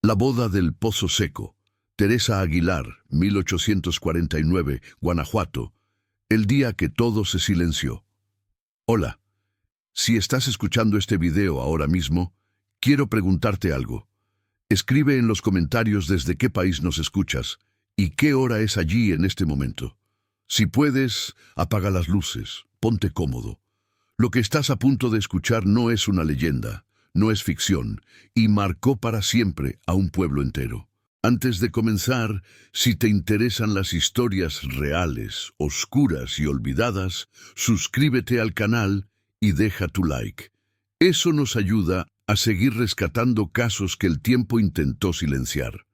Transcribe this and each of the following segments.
La boda del Pozo Seco. Teresa Aguilar, 1849, Guanajuato. El día que todo se silenció. Hola. Si estás escuchando este video ahora mismo, quiero preguntarte algo. Escribe en los comentarios desde qué país nos escuchas y qué hora es allí en este momento. Si puedes, apaga las luces, ponte cómodo. Lo que estás a punto de escuchar no es una leyenda, no es ficción, y marcó para siempre a un pueblo entero. Antes de comenzar, si te interesan las historias reales, oscuras y olvidadas, suscríbete al canal y deja tu like. Eso nos ayuda a seguir rescatando casos que el tiempo intentó silenciar.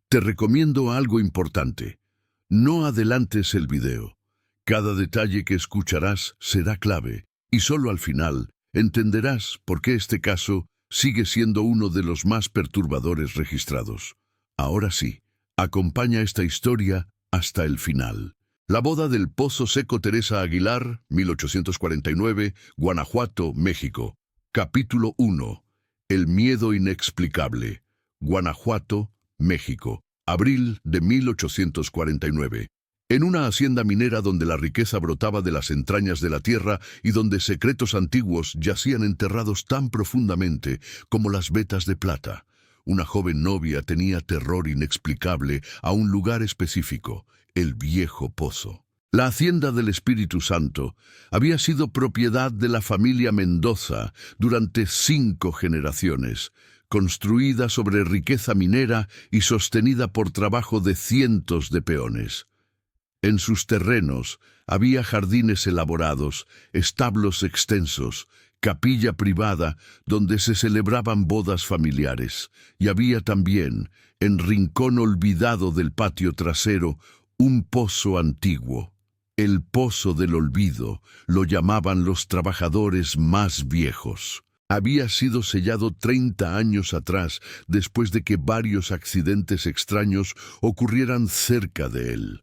Te recomiendo algo importante. No adelantes el video. Cada detalle que escucharás será clave, y solo al final entenderás por qué este caso sigue siendo uno de los más perturbadores registrados. Ahora sí, acompaña esta historia hasta el final. La boda del Pozo Seco. Teresa Aguilar, 1849, Guanajuato, México. Capítulo 1. El miedo inexplicable. Guanajuato, México. Abril de 1849. En una hacienda minera donde la riqueza brotaba de las entrañas de la tierra y donde secretos antiguos yacían enterrados tan profundamente como las vetas de plata, una joven novia tenía terror inexplicable a un lugar específico, el Viejo Pozo. La hacienda del Espíritu Santo había sido propiedad de la familia Mendoza durante 5 generaciones, construida sobre riqueza minera y sostenida por trabajo de cientos de peones. En sus terrenos había jardines elaborados, establos extensos, capilla privada donde se celebraban bodas familiares, y había también, en rincón olvidado del patio trasero, un pozo antiguo. El Pozo del Olvido lo llamaban los trabajadores más viejos. Había sido sellado 30 años atrás, después de que varios accidentes extraños ocurrieran cerca de él.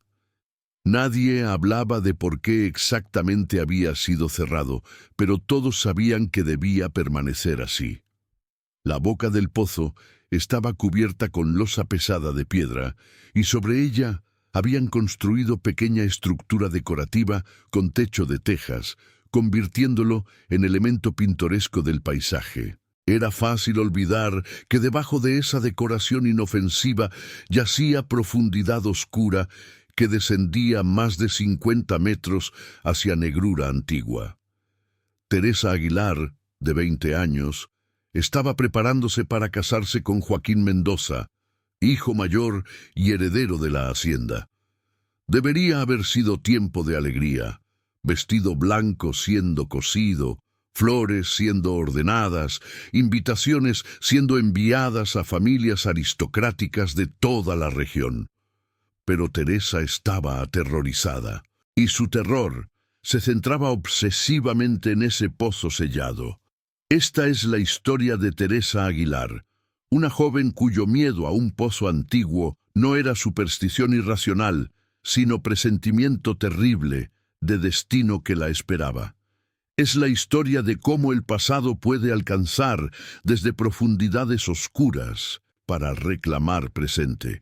Nadie hablaba de por qué exactamente había sido cerrado, pero todos sabían que debía permanecer así. La boca del pozo estaba cubierta con losa pesada de piedra, y sobre ella habían construido pequeña estructura decorativa con techo de tejas, convirtiéndolo en elemento pintoresco del paisaje. Era fácil olvidar que debajo de esa decoración inofensiva yacía profundidad oscura que descendía más de 50 metros hacia negrura antigua. Teresa Aguilar, de 20 años, estaba preparándose para casarse con Joaquín Mendoza, hijo mayor y heredero de la hacienda. Debería haber sido tiempo de alegría, vestido blanco siendo cosido, flores siendo ordenadas, invitaciones siendo enviadas a familias aristocráticas de toda la región. Pero Teresa estaba aterrorizada, y su terror se centraba obsesivamente en ese pozo sellado. Esta es la historia de Teresa Aguilar, una joven cuyo miedo a un pozo antiguo no era superstición irracional, sino presentimiento terrible de destino que la esperaba. Es la historia de cómo el pasado puede alcanzar desde profundidades oscuras para reclamar presente.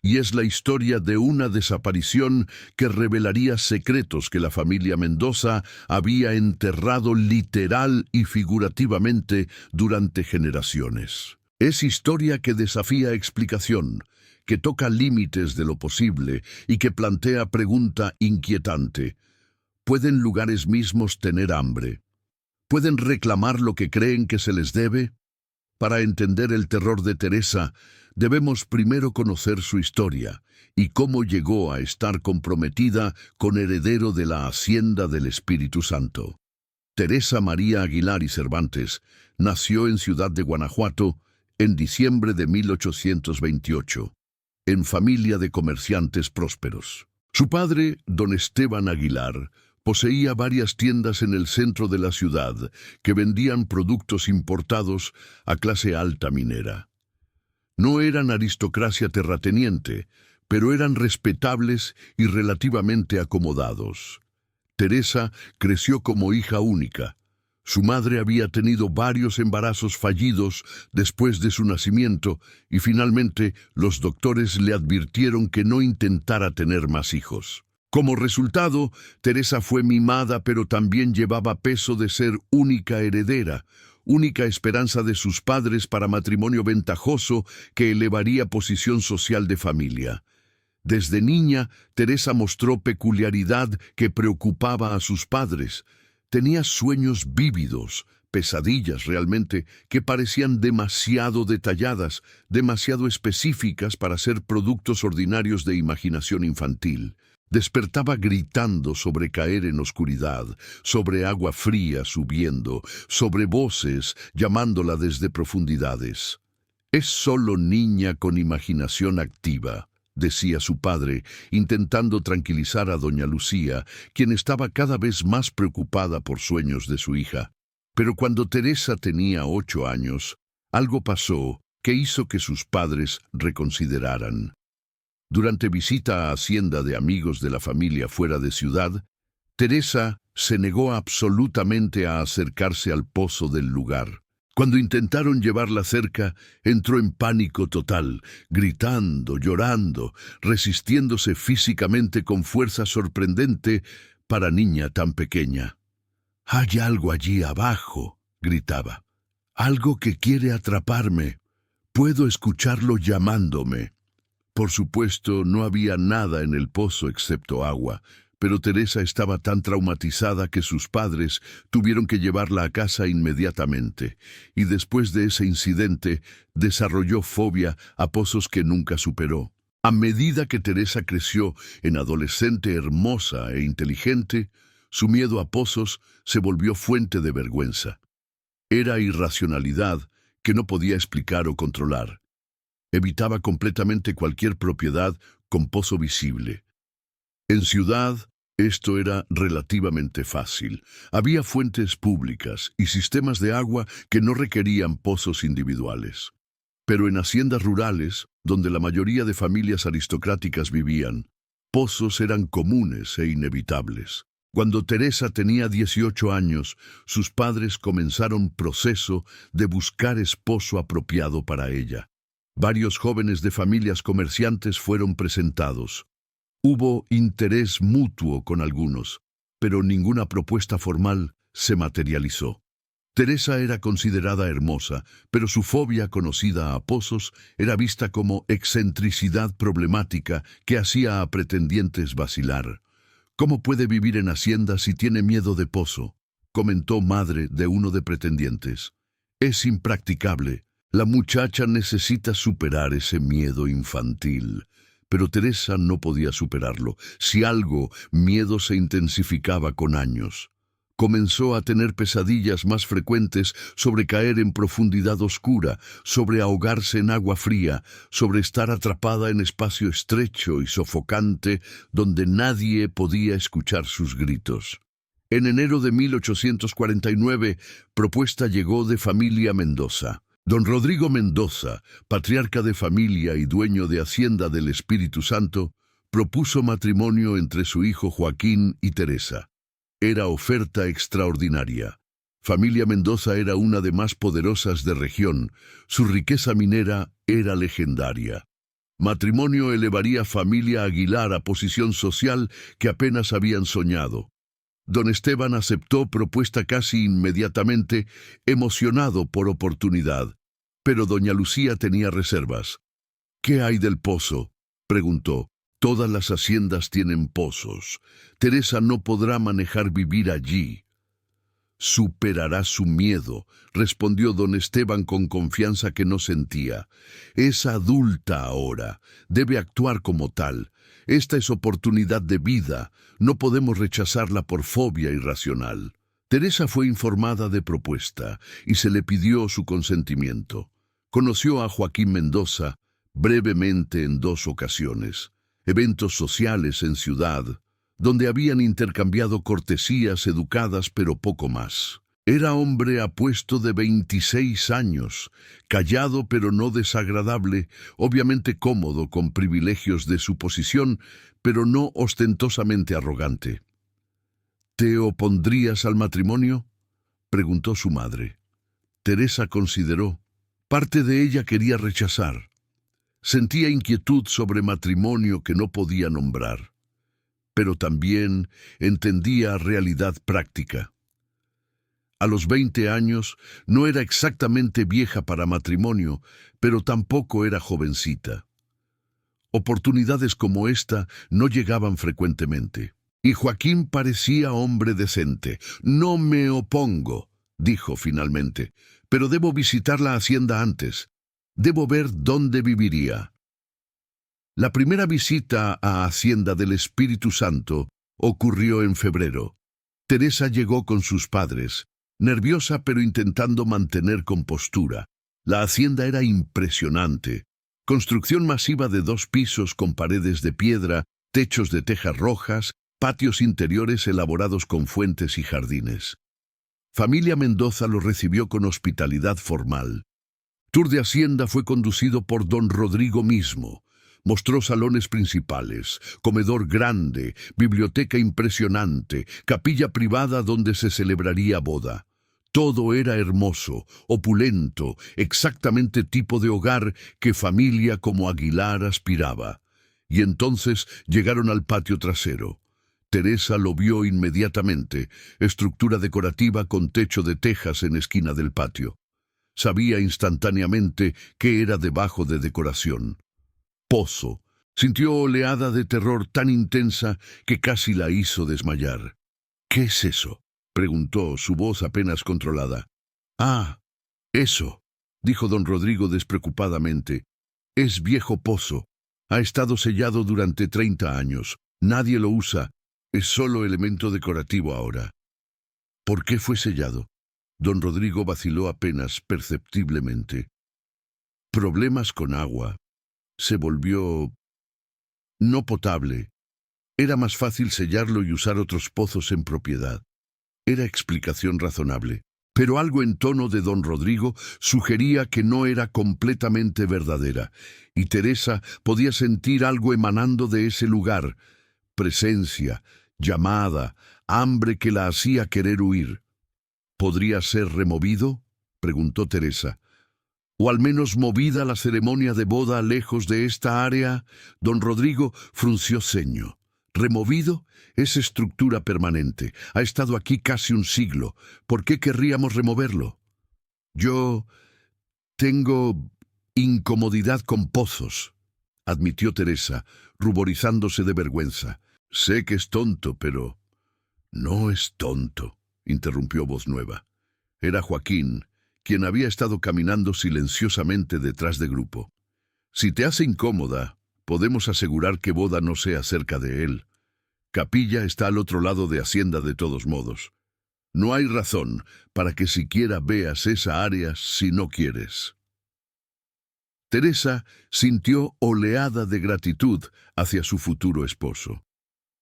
Y es la historia de una desaparición que revelaría secretos que la familia Mendoza había enterrado literal y figurativamente durante generaciones. Es historia que desafía explicación, que toca límites de lo posible y que plantea pregunta inquietante. ¿Pueden lugares mismos tener hambre? ¿Pueden reclamar lo que creen que se les debe? Para entender el terror de Teresa, debemos primero conocer su historia y cómo llegó a estar comprometida con heredero de la Hacienda del Espíritu Santo. Teresa María Aguilar y Cervantes nació en Ciudad de Guanajuato en diciembre de 1828, en familia de comerciantes prósperos. Su padre, don Esteban Aguilar, poseía varias tiendas en el centro de la ciudad que vendían productos importados a clase alta minera. No eran aristocracia terrateniente, pero eran respetables y relativamente acomodados. Teresa creció como hija única. Su madre había tenido varios embarazos fallidos después de su nacimiento y finalmente los doctores le advirtieron que no intentara tener más hijos. Como resultado, Teresa fue mimada, pero también llevaba peso de ser única heredera, única esperanza de sus padres para matrimonio ventajoso que elevaría posición social de familia. Desde niña, Teresa mostró peculiaridad que preocupaba a sus padres. Tenía sueños vívidos, pesadillas realmente, que parecían demasiado detalladas, demasiado específicas para ser productos ordinarios de imaginación infantil. Despertaba gritando sobre caer en oscuridad, sobre agua fría subiendo, sobre voces llamándola desde profundidades. «Es solo niña con imaginación activa», decía su padre, intentando tranquilizar a doña Lucía, quien estaba cada vez más preocupada por sueños de su hija. Pero cuando Teresa tenía 8 años, algo pasó que hizo que sus padres reconsideraran. Durante visita a hacienda de amigos de la familia fuera de ciudad, Teresa se negó absolutamente a acercarse al pozo del lugar. Cuando intentaron llevarla cerca, entró en pánico total, gritando, llorando, resistiéndose físicamente con fuerza sorprendente para niña tan pequeña. «Hay algo allí abajo», gritaba. «Algo que quiere atraparme. Puedo escucharlo llamándome». Por supuesto, no había nada en el pozo excepto agua, pero Teresa estaba tan traumatizada que sus padres tuvieron que llevarla a casa inmediatamente, y después de ese incidente desarrolló fobia a pozos que nunca superó. A medida que Teresa creció en adolescente hermosa e inteligente, su miedo a pozos se volvió fuente de vergüenza. Era irracionalidad que no podía explicar o controlar. Evitaba completamente cualquier propiedad con pozo visible. En ciudad, esto era relativamente fácil. Había fuentes públicas y sistemas de agua que no requerían pozos individuales. Pero en haciendas rurales, donde la mayoría de familias aristocráticas vivían, pozos eran comunes e inevitables. Cuando Teresa tenía 18 años, sus padres comenzaron proceso de buscar esposo apropiado para ella. Varios jóvenes de familias comerciantes fueron presentados. Hubo interés mutuo con algunos, pero ninguna propuesta formal se materializó. Teresa era considerada hermosa, pero su fobia conocida a pozos era vista como excentricidad problemática que hacía a pretendientes vacilar. «¿Cómo puede vivir en hacienda si tiene miedo de pozo?», comentó madre de uno de pretendientes. «Es impracticable. La muchacha necesita superar ese miedo infantil». Pero Teresa no podía superarlo. Si algo, miedo se intensificaba con años. Comenzó a tener pesadillas más frecuentes sobre caer en profundidad oscura, sobre ahogarse en agua fría, sobre estar atrapada en espacio estrecho y sofocante donde nadie podía escuchar sus gritos. En enero de 1849, propuesta llegó de familia Mendoza. Don Rodrigo Mendoza, patriarca de familia y dueño de Hacienda del Espíritu Santo, propuso matrimonio entre su hijo Joaquín y Teresa. Era oferta extraordinaria. Familia Mendoza era una de más poderosas de región. Su riqueza minera era legendaria. Matrimonio elevaría familia Aguilar a posición social que apenas habían soñado. Don Esteban aceptó propuesta casi inmediatamente, emocionado por oportunidad. Pero doña Lucía tenía reservas. «¿Qué hay del pozo?», preguntó. «Todas las haciendas tienen pozos. Teresa no podrá manejar vivir allí». «Superará su miedo», respondió don Esteban con confianza que no sentía. «Es adulta ahora. Debe actuar como tal. Esta es oportunidad de vida. No podemos rechazarla por fobia irracional». Teresa fue informada de propuesta y se le pidió su consentimiento. Conoció a Joaquín Mendoza brevemente en 2 ocasiones. Eventos sociales en ciudad, donde habían intercambiado cortesías educadas pero poco más. Era hombre apuesto de 26 años, callado pero no desagradable, obviamente cómodo con privilegios de su posición, pero no ostentosamente arrogante. «¿Te opondrías al matrimonio?», preguntó su madre. Teresa consideró. Parte de ella quería rechazar. Sentía inquietud sobre matrimonio que no podía nombrar, pero también entendía realidad práctica. A los 20 años no era exactamente vieja para matrimonio, pero tampoco era jovencita. Oportunidades como esta no llegaban frecuentemente. Y Joaquín parecía hombre decente. No me opongo, dijo finalmente, pero debo visitar la hacienda antes. Debo ver dónde viviría. La primera visita a Hacienda del Espíritu Santo ocurrió en febrero. Teresa llegó con sus padres, nerviosa pero intentando mantener compostura. La hacienda era impresionante. Construcción masiva de 2 pisos con paredes de piedra, techos de tejas rojas, patios interiores elaborados con fuentes y jardines. Familia Mendoza lo recibió con hospitalidad formal. Tour de Hacienda fue conducido por don Rodrigo mismo. Mostró salones principales, comedor grande, biblioteca impresionante, capilla privada donde se celebraría boda. Todo era hermoso, opulento, exactamente tipo de hogar que familia como Aguilar aspiraba. Y entonces llegaron al patio trasero. Teresa lo vio inmediatamente, estructura decorativa con techo de tejas en esquina del patio. Sabía instantáneamente qué era debajo de decoración. Pozo. Sintió oleada de terror tan intensa que casi la hizo desmayar. ¿Qué es eso?, preguntó, su voz apenas controlada. Ah, eso, dijo don Rodrigo despreocupadamente. Es viejo pozo. Ha estado sellado durante 30 años. Nadie lo usa. Es solo elemento decorativo ahora. ¿Por qué fue sellado? Don Rodrigo vaciló apenas perceptiblemente. Problemas con agua. Se volvió no potable. Era más fácil sellarlo y usar otros pozos en propiedad. Era explicación razonable, pero algo en tono de don Rodrigo sugería que no era completamente verdadera, y Teresa podía sentir algo emanando de ese lugar, presencia, llamada, hambre que la hacía querer huir. ¿Podría ser removido?, preguntó Teresa. ¿O al menos movida la ceremonia de boda lejos de esta área? Don Rodrigo frunció ceño. ¿Removido? Es estructura permanente. Ha estado aquí casi un siglo. ¿Por qué querríamos removerlo? Yo tengo incomodidad con pozos, admitió Teresa, ruborizándose de vergüenza. Sé que es tonto, pero... No es tonto, interrumpió voz nueva. Era Joaquín, quien había estado caminando silenciosamente detrás de grupo. Si te hace incómoda, podemos asegurar que boda no sea cerca de él. Capilla está al otro lado de Hacienda de todos modos. No hay razón para que siquiera veas esa área si no quieres. Teresa sintió oleada de gratitud hacia su futuro esposo.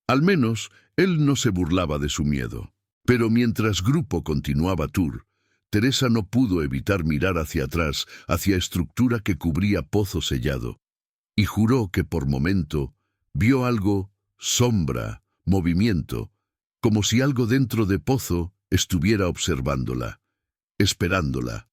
Al menos, él no se burlaba de su miedo. Pero mientras grupo continuaba tour, Teresa no pudo evitar mirar hacia atrás, hacia estructura que cubría pozo sellado, y juró que por momento vio algo, sombra, movimiento, como si algo dentro de pozo estuviera observándola, esperándola.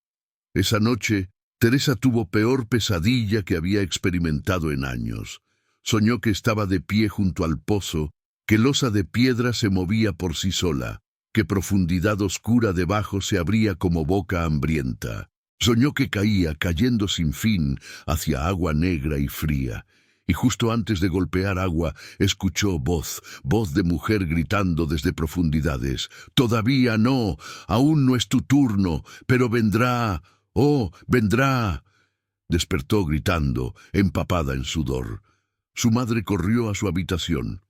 Esa noche, Teresa tuvo peor pesadilla que había experimentado en años. Soñó que estaba de pie junto al pozo, que losa de piedra se movía por sí sola, que profundidad oscura debajo se abría como boca hambrienta. Soñó que caía, cayendo sin fin, hacia agua negra y fría, y justo antes de golpear agua, escuchó voz de mujer gritando desde profundidades. «Todavía no, aún no es tu turno, pero vendrá, oh, vendrá». Despertó gritando, empapada en sudor. Su madre corrió a su habitación.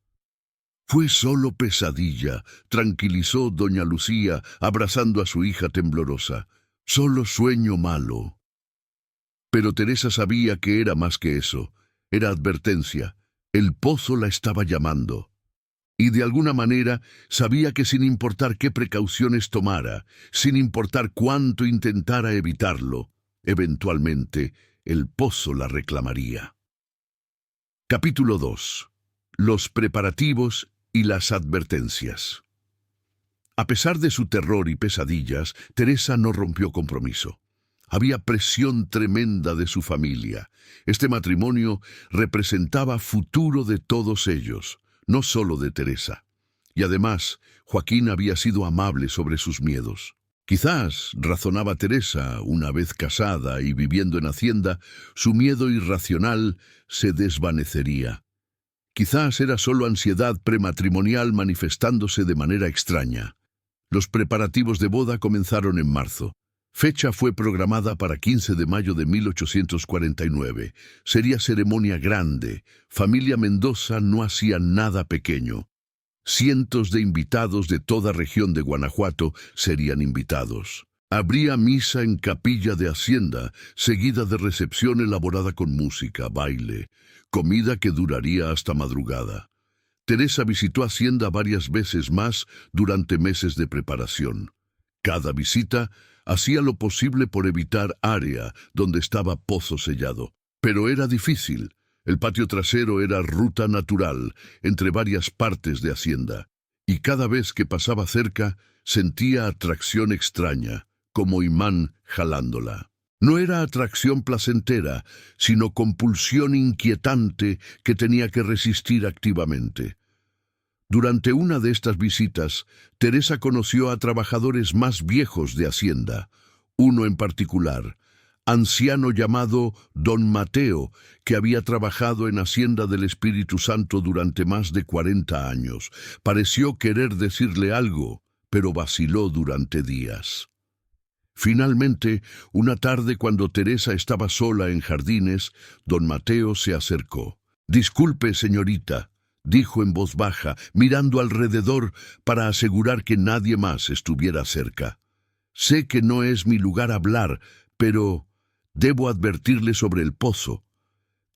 «Fue solo pesadilla», tranquilizó doña Lucía, abrazando a su hija temblorosa. «Solo sueño malo». Pero Teresa sabía que era más que eso. Era advertencia. El pozo la estaba llamando. Y de alguna manera sabía que sin importar qué precauciones tomara, sin importar cuánto intentara evitarlo, eventualmente el pozo la reclamaría. Capítulo 2. Los preparativos y las advertencias. A pesar de su terror y pesadillas, Teresa no rompió compromiso. Había presión tremenda de su familia. Este matrimonio representaba futuro de todos ellos, no solo de Teresa. Y además, Joaquín había sido amable sobre sus miedos. Quizás, razonaba Teresa, una vez casada y viviendo en Hacienda, su miedo irracional se desvanecería. Quizás era solo ansiedad prematrimonial manifestándose de manera extraña. Los preparativos de boda comenzaron en marzo. Fecha fue programada para 15 de mayo de 1849. Sería ceremonia grande. Familia Mendoza no hacía nada pequeño. Cientos de invitados de toda región de Guanajuato serían invitados. Habría misa en capilla de Hacienda, seguida de recepción elaborada con música, baile, comida que duraría hasta madrugada. Teresa visitó Hacienda varias veces más durante meses de preparación. Cada visita hacía lo posible por evitar área donde estaba Pozo Sellado. Pero era difícil. El patio trasero era ruta natural entre varias partes de Hacienda, y cada vez que pasaba cerca sentía atracción extraña, como imán jalándola. No era atracción placentera, sino compulsión inquietante que tenía que resistir activamente. Durante una de estas visitas, Teresa conoció a trabajadores más viejos de Hacienda, uno en particular, anciano llamado Don Mateo, que había trabajado en Hacienda del Espíritu Santo durante más de 40 años. Pareció querer decirle algo, pero vaciló durante días. Finalmente, una tarde cuando Teresa estaba sola en jardines, Don Mateo se acercó. «Disculpe, señorita», dijo en voz baja, mirando alrededor para asegurar que nadie más estuviera cerca. «Sé que no es mi lugar hablar, pero debo advertirle sobre el pozo».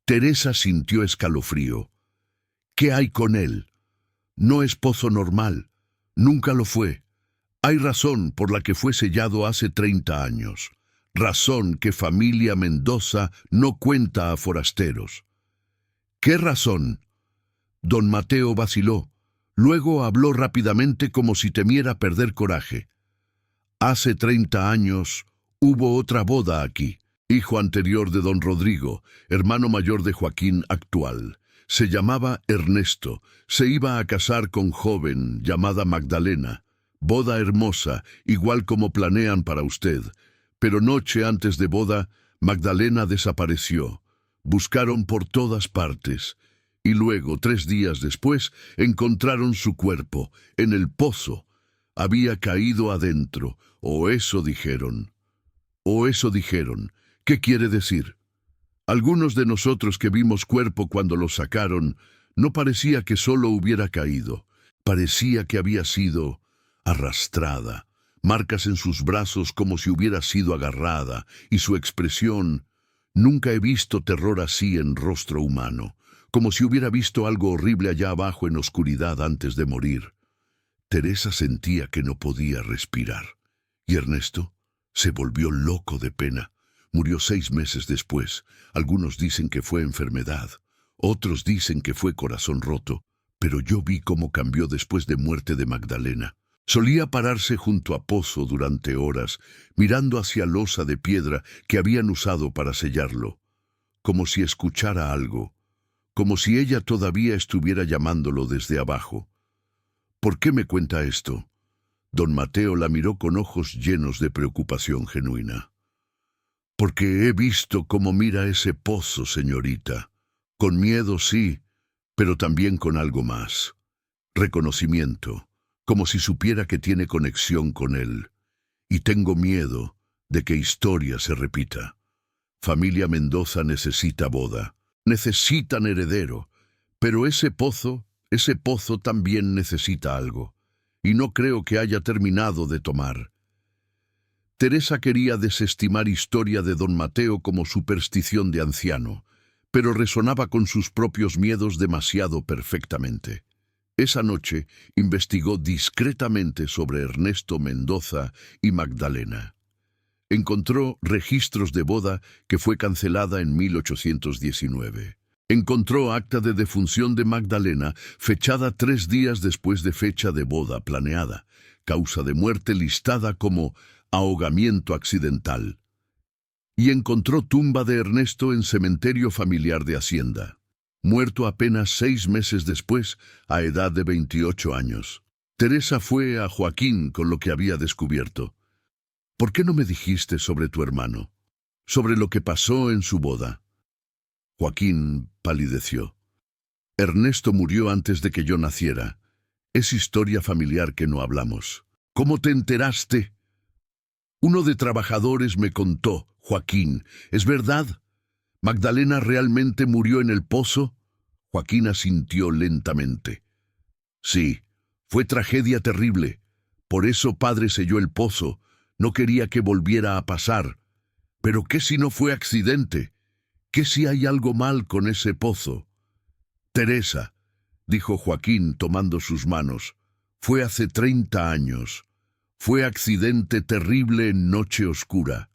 Teresa sintió escalofrío. «¿Qué hay con él? No es pozo normal. Nunca lo fue. Hay razón por la que fue sellado hace 30 años. Razón que familia Mendoza no cuenta a forasteros». «¿Qué razón?». Don Mateo vaciló. Luego habló rápidamente como si temiera perder coraje. «Hace 30 años hubo otra boda aquí. Hijo anterior de don Rodrigo, hermano mayor de Joaquín actual. Se llamaba Ernesto. Se iba a casar con joven llamada Magdalena. Boda hermosa, igual como planean para usted. Pero noche antes de boda, Magdalena desapareció. Buscaron por todas partes. Y luego, 3 días después, encontraron su cuerpo, en el pozo. Había caído adentro, o eso dijeron. ¿Qué quiere decir? Algunos de nosotros que vimos cuerpo cuando lo sacaron, no parecía que solo hubiera caído. Parecía que había sido arrastrada, marcas en sus brazos como si hubiera sido agarrada, y su expresión, nunca he visto terror así en rostro humano, como si hubiera visto algo horrible allá abajo en oscuridad antes de morir. Teresa sentía que no podía respirar. ¿Y Ernesto? Se volvió loco de pena. Murió 6 meses después. Algunos dicen que fue enfermedad, otros dicen que fue corazón roto, pero yo vi cómo cambió después de muerte de Magdalena. Solía pararse junto a Pozo durante horas, mirando hacia losa de piedra que habían usado para sellarlo, como si escuchara algo, como si ella todavía estuviera llamándolo desde abajo. ¿Por qué me cuenta esto? Don Mateo la miró con ojos llenos de preocupación genuina. Porque he visto cómo mira ese pozo, señorita. Con miedo, sí, pero también con algo más. Reconocimiento, como si supiera que tiene conexión con él. Y tengo miedo de que historia se repita. Familia Mendoza necesita boda. Necesitan heredero. Pero ese pozo también necesita algo. Y no creo que haya terminado de tomar. Teresa quería desestimar historia de don Mateo como superstición de anciano, pero resonaba con sus propios miedos demasiado perfectamente. Esa noche investigó discretamente sobre Ernesto Mendoza y Magdalena. Encontró registros de boda que fue cancelada en 1819. Encontró acta de defunción de Magdalena, fechada 3 días después de fecha de boda planeada. causa de muerte listada como ahogamiento accidental. Y encontró tumba de Ernesto en cementerio familiar de Hacienda, muerto apenas 6 meses después, a edad de 28 años. Teresa fue a Joaquín con lo que había descubierto. ¿Por qué no me dijiste sobre tu hermano? Sobre lo que pasó en su boda. Joaquín palideció. Ernesto murió antes de que yo naciera. Es historia familiar que no hablamos. ¿Cómo te enteraste? Uno de trabajadores me contó, Joaquín. ¿Es verdad? ¿Magdalena realmente murió en el pozo? Joaquín asintió lentamente. Sí, fue tragedia terrible. Por eso padre selló el pozo. No quería que volviera a pasar. ¿Pero qué si no fue accidente? ¿Qué si hay algo mal con ese pozo? Teresa, dijo Joaquín tomando sus manos, fue hace 30 años. Fue accidente terrible en noche oscura.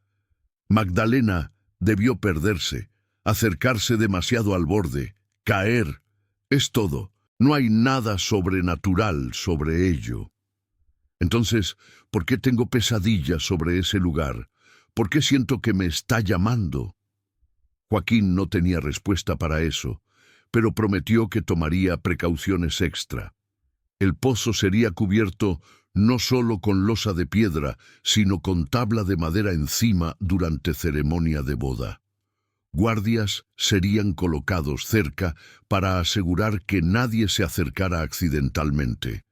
Magdalena debió perderse, acercarse demasiado al borde, caer. Es todo. No hay nada sobrenatural sobre ello. Entonces, ¿por qué tengo pesadillas sobre ese lugar? ¿Por qué siento que me está llamando? Joaquín no tenía respuesta para eso, pero prometió que tomaría precauciones extra. El pozo sería cubierto no solo con losa de piedra, sino con tabla de madera encima durante ceremonia de boda. Guardias serían colocados cerca para asegurar que nadie se acercara accidentalmente.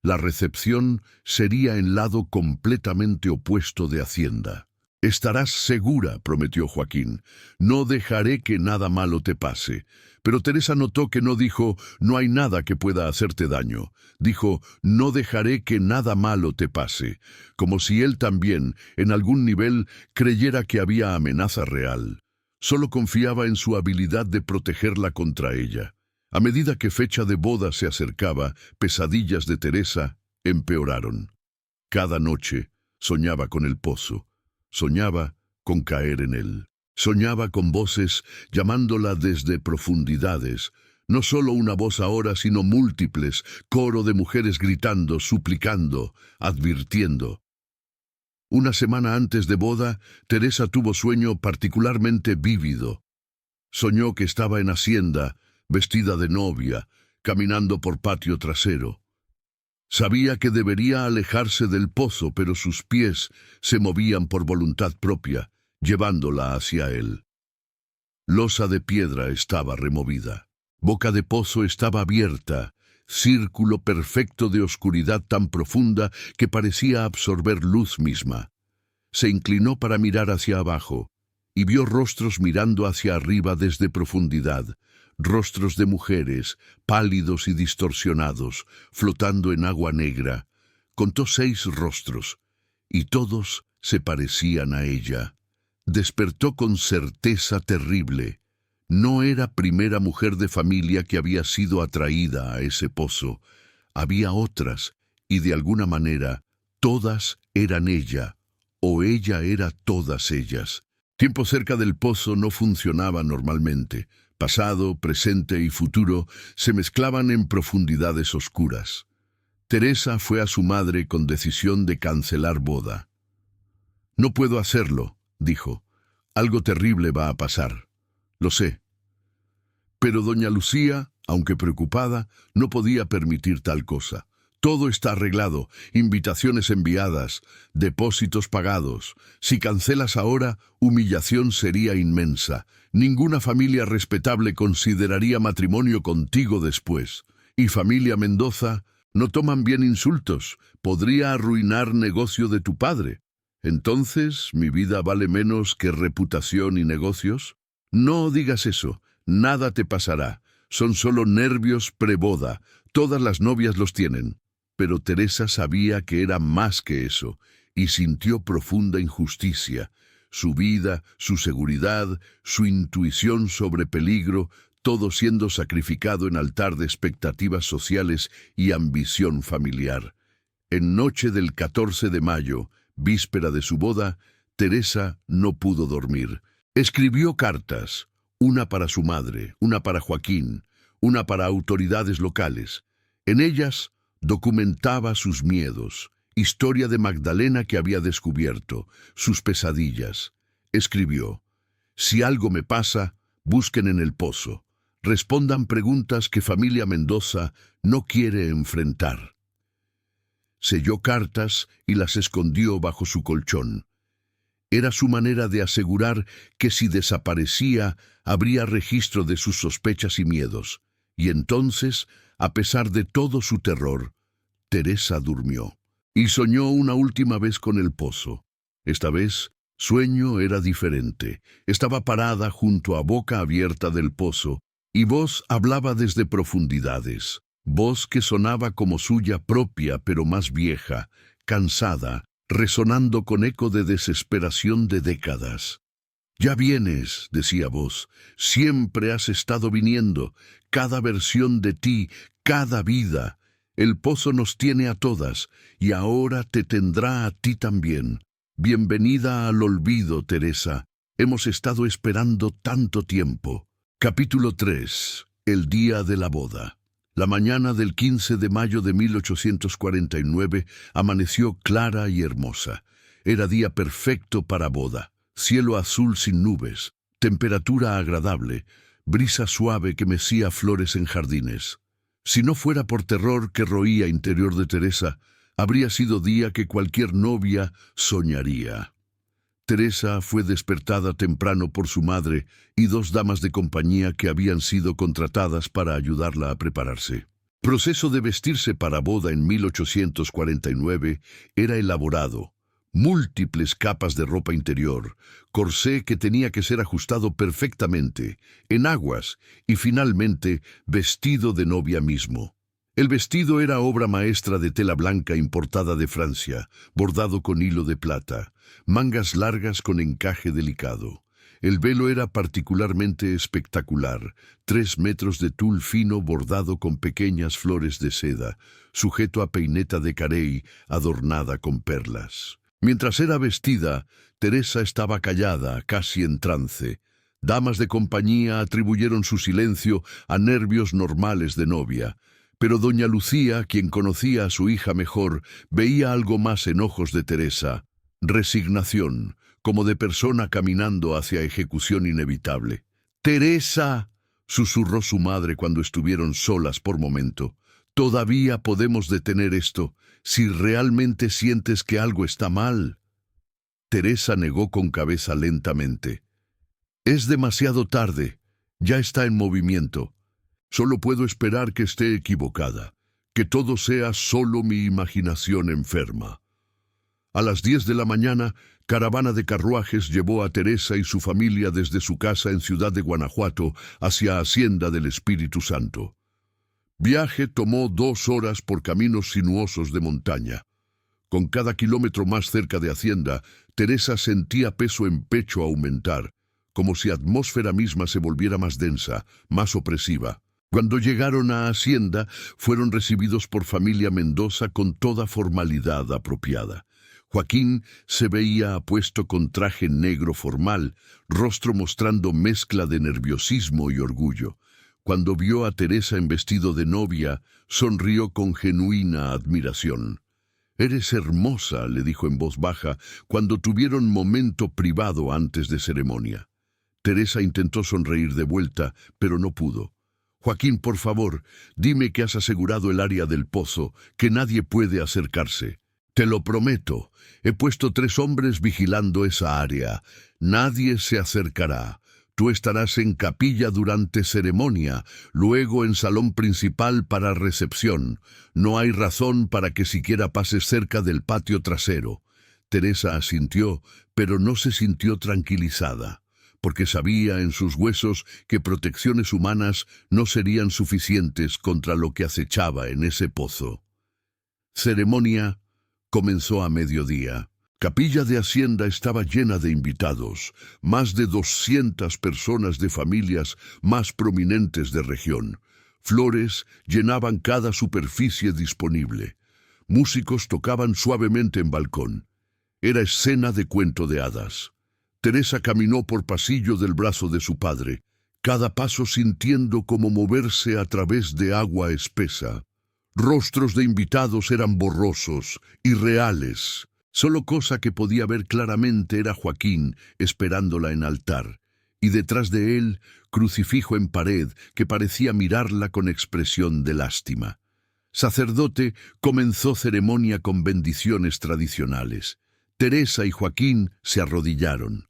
La recepción sería en lado completamente opuesto de Hacienda. Estarás segura, prometió Joaquín. No dejaré que nada malo te pase. Pero Teresa notó que no dijo, no hay nada que pueda hacerte daño. Dijo, no dejaré que nada malo te pase, como si él también, en algún nivel, creyera que había amenaza real. Solo confiaba en su habilidad de protegerla contra ella. A medida que fecha de boda se acercaba, pesadillas de Teresa empeoraron. Cada noche soñaba con el pozo. Soñaba con caer en él. Soñaba con voces llamándola desde profundidades. No solo una voz ahora, sino múltiples, coro de mujeres gritando, suplicando, advirtiendo. Una semana antes de boda, Teresa tuvo sueño particularmente vívido. Soñó que estaba en Hacienda, vestida de novia, caminando por patio trasero. Sabía que debería alejarse del pozo, pero sus pies se movían por voluntad propia, llevándola hacia él. Losa de piedra estaba removida. Boca de pozo estaba abierta, círculo perfecto de oscuridad tan profunda que parecía absorber luz misma. Se inclinó para mirar hacia abajo, y vio rostros mirando hacia arriba desde profundidad, rostros de mujeres, pálidos y distorsionados, flotando en agua negra. Contó 6 rostros, y todos se parecían a ella. Despertó con certeza terrible. No era primera mujer de familia que había sido atraída a ese pozo. Había otras, y de alguna manera, todas eran ella, o ella era todas ellas. Tiempo cerca del pozo no funcionaba normalmente. Pasado, presente y futuro se mezclaban en profundidades oscuras. Teresa fue a su madre con decisión de cancelar boda. «No puedo hacerlo», dijo. «Algo terrible va a pasar. Lo sé». Pero doña Lucía, aunque preocupada, no podía permitir tal cosa. Todo está arreglado, invitaciones enviadas, depósitos pagados. Si cancelas ahora, humillación sería inmensa. Ninguna familia respetable consideraría matrimonio contigo después. Y familia Mendoza, no toman bien insultos. Podría arruinar negocio de tu padre. Entonces, ¿mi vida vale menos que reputación y negocios? No digas eso. Nada te pasará. Son solo nervios preboda. Todas las novias los tienen. Pero Teresa sabía que era más que eso, y sintió profunda injusticia. Su vida, su seguridad, su intuición sobre peligro, todo siendo sacrificado en altar de expectativas sociales y ambición familiar. En noche del 14 de mayo, víspera de su boda, Teresa no pudo dormir. Escribió cartas, una para su madre, una para Joaquín, una para autoridades locales. En ellas documentaba sus miedos, Historia de Magdalena que había descubierto, sus pesadillas. Escribió: si algo me pasa, busquen en el pozo. Respondan preguntas que familia Mendoza no quiere enfrentar. Selló cartas y las escondió bajo su colchón. Era su manera de asegurar que si desaparecía, habría registro de sus sospechas y miedos. Y entonces, a pesar de todo su terror, Teresa durmió. Y soñó una última vez con el pozo. Esta vez, sueño era diferente. Estaba parada junto a boca abierta del pozo, y voz hablaba desde profundidades. Voz que sonaba como suya propia, pero más vieja, cansada, resonando con eco de desesperación de décadas. Ya vienes, decía voz, siempre has estado viniendo, cada versión de ti, cada vida. El pozo nos tiene a todas, y ahora te tendrá a ti también. Bienvenida al olvido, Teresa. Hemos estado esperando tanto tiempo. Capítulo 3. El día de la boda. La mañana del 15 de mayo de 1849 amaneció clara y hermosa. Era día perfecto para boda. Cielo azul sin nubes, temperatura agradable, brisa suave que mecía flores en jardines. Si no fuera por terror que roía interior de Teresa, habría sido día que cualquier novia soñaría. Teresa fue despertada temprano por su madre y dos damas de compañía que habían sido contratadas para ayudarla a prepararse. Proceso de vestirse para boda en 1849 era elaborado. Múltiples capas de ropa interior, corsé que tenía que ser ajustado perfectamente, enaguas y finalmente vestido de novia mismo. El vestido era obra maestra de tela blanca importada de Francia, bordado con hilo de plata, mangas largas con encaje delicado. El velo era particularmente espectacular, 3 metros de tul fino bordado con pequeñas flores de seda, sujeto a peineta de carey adornada con perlas. Mientras era vestida, Teresa estaba callada, casi en trance. Damas de compañía atribuyeron su silencio a nervios normales de novia. Pero doña Lucía, quien conocía a su hija mejor, veía algo más en ojos de Teresa: resignación, como de persona caminando hacia ejecución inevitable. «Teresa», susurró su madre cuando estuvieron solas por momento, «todavía podemos detener esto, si realmente sientes que algo está mal». Teresa negó con cabeza lentamente. «Es demasiado tarde, ya está en movimiento. Solo puedo esperar que esté equivocada, que todo sea solo mi imaginación enferma». A las 10 de la mañana, caravana de carruajes llevó a Teresa y su familia desde su casa en Ciudad de Guanajuato hacia Hacienda del Espíritu Santo. Viaje tomó 2 horas por caminos sinuosos de montaña. Con cada kilómetro más cerca de Hacienda, Teresa sentía peso en pecho aumentar, como si atmósfera misma se volviera más densa, más opresiva. Cuando llegaron a Hacienda, fueron recibidos por familia Mendoza con toda formalidad apropiada. Joaquín se veía apuesto con traje negro formal, rostro mostrando mezcla de nerviosismo y orgullo. Cuando vio a Teresa en vestido de novia, sonrió con genuina admiración. «Eres hermosa», le dijo en voz baja, cuando tuvieron momento privado antes de ceremonia. Teresa intentó sonreír de vuelta, pero no pudo. «Joaquín, por favor, dime que has asegurado el área del pozo, que nadie puede acercarse». «Te lo prometo. He puesto 3 hombres vigilando esa área. Nadie se acercará. Tú estarás en capilla durante ceremonia, luego en salón principal para recepción. No hay razón para que siquiera pases cerca del patio trasero». Teresa asintió, pero no se sintió tranquilizada, porque sabía en sus huesos que protecciones humanas no serían suficientes contra lo que acechaba en ese pozo. Ceremonia comenzó a mediodía. Capilla de Hacienda estaba llena de invitados, más de 200 personas de familias más prominentes de región. Flores llenaban cada superficie disponible. Músicos tocaban suavemente en balcón. Era escena de cuento de hadas. Teresa caminó por pasillo del brazo de su padre, cada paso sintiendo como moverse a través de agua espesa. Rostros de invitados eran borrosos, irreales. Solo cosa que podía ver claramente era Joaquín esperándola en altar, y detrás de él, crucifijo en pared que parecía mirarla con expresión de lástima. Sacerdote comenzó ceremonia con bendiciones tradicionales. Teresa y Joaquín se arrodillaron.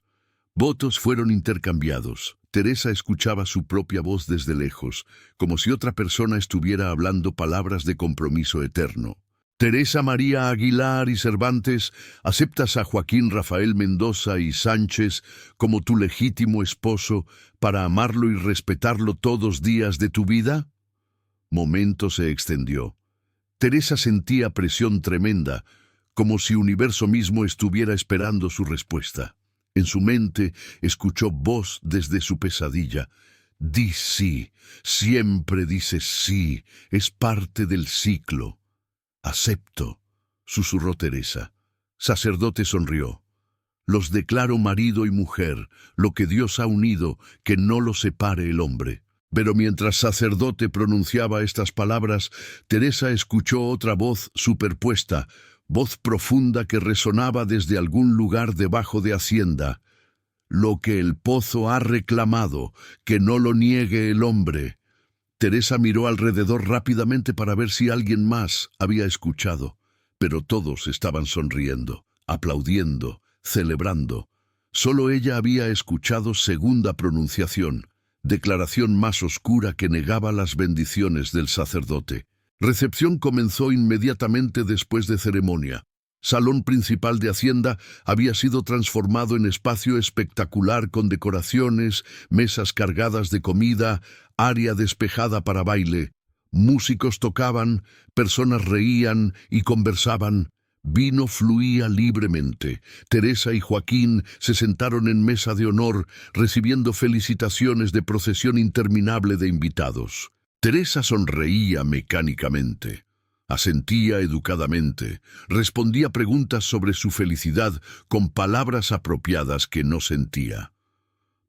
Votos fueron intercambiados. Teresa escuchaba su propia voz desde lejos, como si otra persona estuviera hablando palabras de compromiso eterno. Teresa María Aguilar y Cervantes, ¿aceptas a Joaquín Rafael Mendoza y Sánchez como tu legítimo esposo para amarlo y respetarlo todos días de tu vida? Momento se extendió. Teresa sentía presión tremenda, como si universo mismo estuviera esperando su respuesta. En su mente escuchó voz desde su pesadilla. Di sí, siempre dices sí, es parte del ciclo. Acepto, susurró Teresa. Sacerdote sonrió. Los declaro marido y mujer, lo que Dios ha unido, que no lo separe el hombre. Pero mientras sacerdote pronunciaba estas palabras, Teresa escuchó otra voz superpuesta, voz profunda que resonaba desde algún lugar debajo de Hacienda. Lo que el pozo ha reclamado, que no lo niegue el hombre. Teresa miró alrededor rápidamente para ver si alguien más había escuchado, pero todos estaban sonriendo, aplaudiendo, celebrando. Solo ella había escuchado segunda pronunciación, declaración más oscura que negaba las bendiciones del sacerdote. Recepción comenzó inmediatamente después de ceremonia. Salón principal de Hacienda había sido transformado en espacio espectacular con decoraciones, mesas cargadas de comida, área despejada para baile. Músicos tocaban, personas reían y conversaban. Vino fluía libremente. Teresa y Joaquín se sentaron en mesa de honor, recibiendo felicitaciones de procesión interminable de invitados. Teresa sonreía mecánicamente. Asentía educadamente, respondía preguntas sobre su felicidad con palabras apropiadas que no sentía.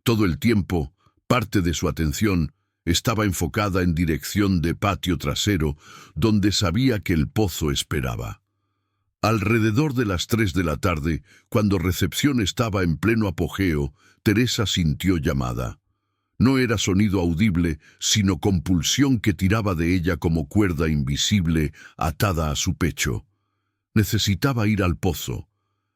Todo el tiempo, parte de su atención estaba enfocada en dirección de patio trasero, donde sabía que el pozo esperaba. Alrededor de las 3 de la tarde, cuando recepción estaba en pleno apogeo, Teresa sintió llamada. No era sonido audible, sino compulsión que tiraba de ella como cuerda invisible atada a su pecho. Necesitaba ir al pozo.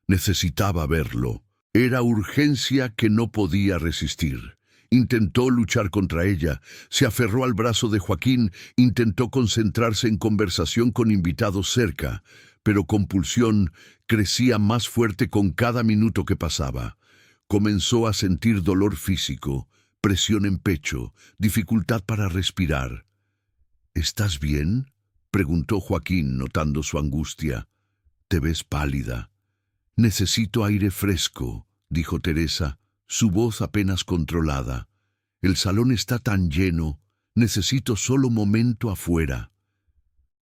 Necesitaba verlo. Era urgencia que no podía resistir. Intentó luchar contra ella, se aferró al brazo de Joaquín, intentó concentrarse en conversación con invitados cerca, pero compulsión crecía más fuerte con cada minuto que pasaba. Comenzó a sentir dolor físico, presión en pecho, dificultad para respirar. ¿Estás bien?, preguntó Joaquín, notando su angustia. Te ves pálida. Necesito aire fresco, dijo Teresa, su voz apenas controlada. El salón está tan lleno, necesito solo momento afuera.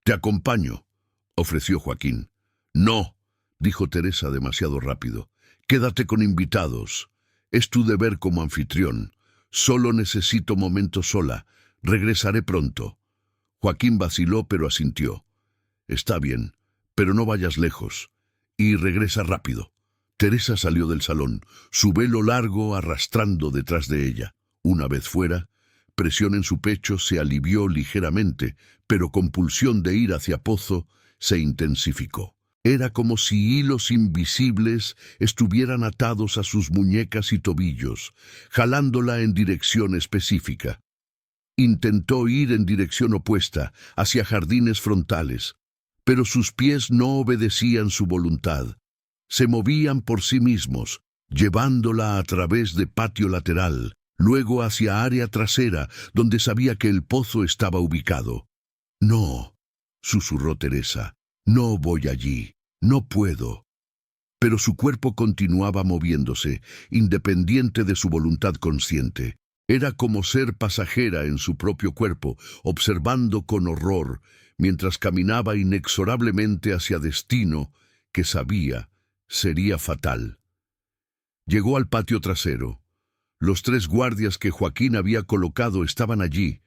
Te acompaño, ofreció Joaquín. No, dijo Teresa demasiado rápido. Quédate con invitados. Es tu deber como anfitrión. Solo necesito momento sola. Regresaré pronto. Joaquín vaciló, pero asintió. Está bien, pero no vayas lejos. Y regresa rápido. Teresa salió del salón, su velo largo arrastrando detrás de ella. Una vez fuera, presión en su pecho se alivió ligeramente, pero compulsión de ir hacia pozo se intensificó. Era como si hilos invisibles estuvieran atados a sus muñecas y tobillos, jalándola en dirección específica. Intentó ir en dirección opuesta, hacia jardines frontales, pero sus pies no obedecían su voluntad. Se movían por sí mismos, llevándola a través de patio lateral, luego hacia área trasera, donde sabía que el pozo estaba ubicado. No, susurró Teresa. No voy allí, no puedo. Pero su cuerpo continuaba moviéndose, independiente de su voluntad consciente. Era como ser pasajera en su propio cuerpo, observando con horror, mientras caminaba inexorablemente hacia destino que sabía sería fatal. Llegó al patio trasero. Los 3 guardias que Joaquín había colocado estaban allí,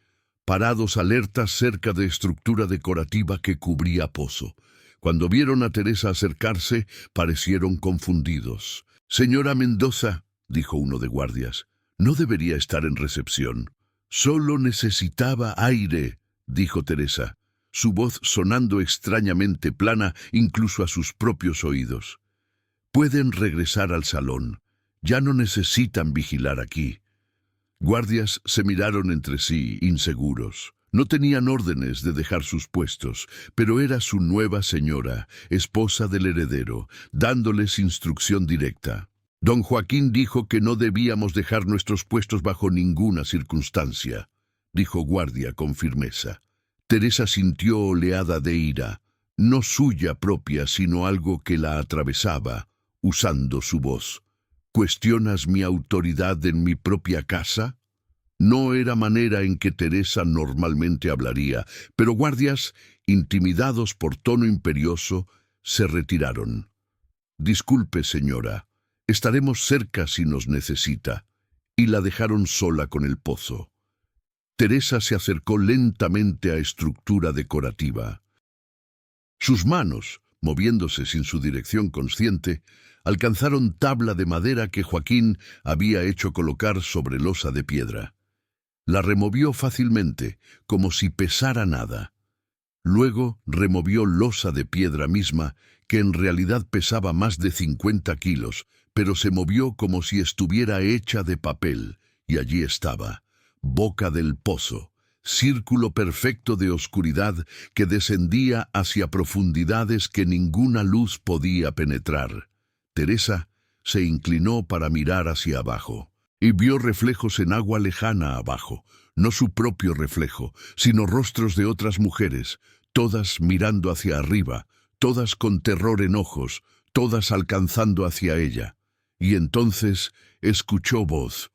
parados alertas cerca de estructura decorativa que cubría pozo. Cuando vieron a Teresa acercarse, parecieron confundidos. «Señora Mendoza», dijo uno de guardias, «no debería estar en recepción». «Solo necesitaba aire», dijo Teresa, su voz sonando extrañamente plana incluso a sus propios oídos. «Pueden regresar al salón. Ya no necesitan vigilar aquí». Guardias se miraron entre sí, inseguros. No tenían órdenes de dejar sus puestos, pero era su nueva señora, esposa del heredero, dándoles instrucción directa. Don Joaquín dijo que no debíamos dejar nuestros puestos bajo ninguna circunstancia, dijo Guardia con firmeza. Teresa sintió oleada de ira, no suya propia, sino algo que la atravesaba, usando su voz. ¿Cuestionas mi autoridad en mi propia casa? No era manera en que Teresa normalmente hablaría, pero guardias, intimidados por tono imperioso, se retiraron. «Disculpe, señora, estaremos cerca si nos necesita», y la dejaron sola con el pozo. Teresa se acercó lentamente a estructura decorativa. Sus manos, moviéndose sin su dirección consciente, alcanzaron tabla de madera que Joaquín había hecho colocar sobre losa de piedra. La removió fácilmente, como si pesara nada. Luego removió losa de piedra misma, que en realidad pesaba más de 50 kilos, pero se movió como si estuviera hecha de papel, y allí estaba, boca del pozo, círculo perfecto de oscuridad que descendía hacia profundidades que ninguna luz podía penetrar. Teresa se inclinó para mirar hacia abajo, y vio reflejos en agua lejana abajo, no su propio reflejo, sino rostros de otras mujeres, todas mirando hacia arriba, todas con terror en ojos, todas alcanzando hacia ella. Y entonces escuchó voz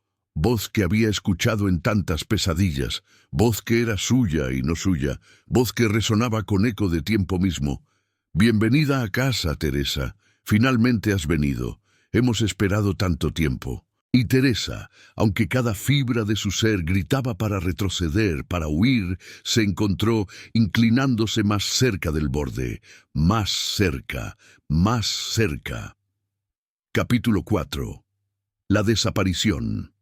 que había escuchado en tantas pesadillas, voz que era suya y no suya, voz que resonaba con eco de tiempo mismo. «Bienvenida a casa, Teresa. Finalmente has venido. Hemos esperado tanto tiempo». Y Teresa, aunque cada fibra de su ser gritaba para retroceder, para huir, se encontró inclinándose más cerca del borde, más cerca, más cerca. Capítulo 4. La desaparición.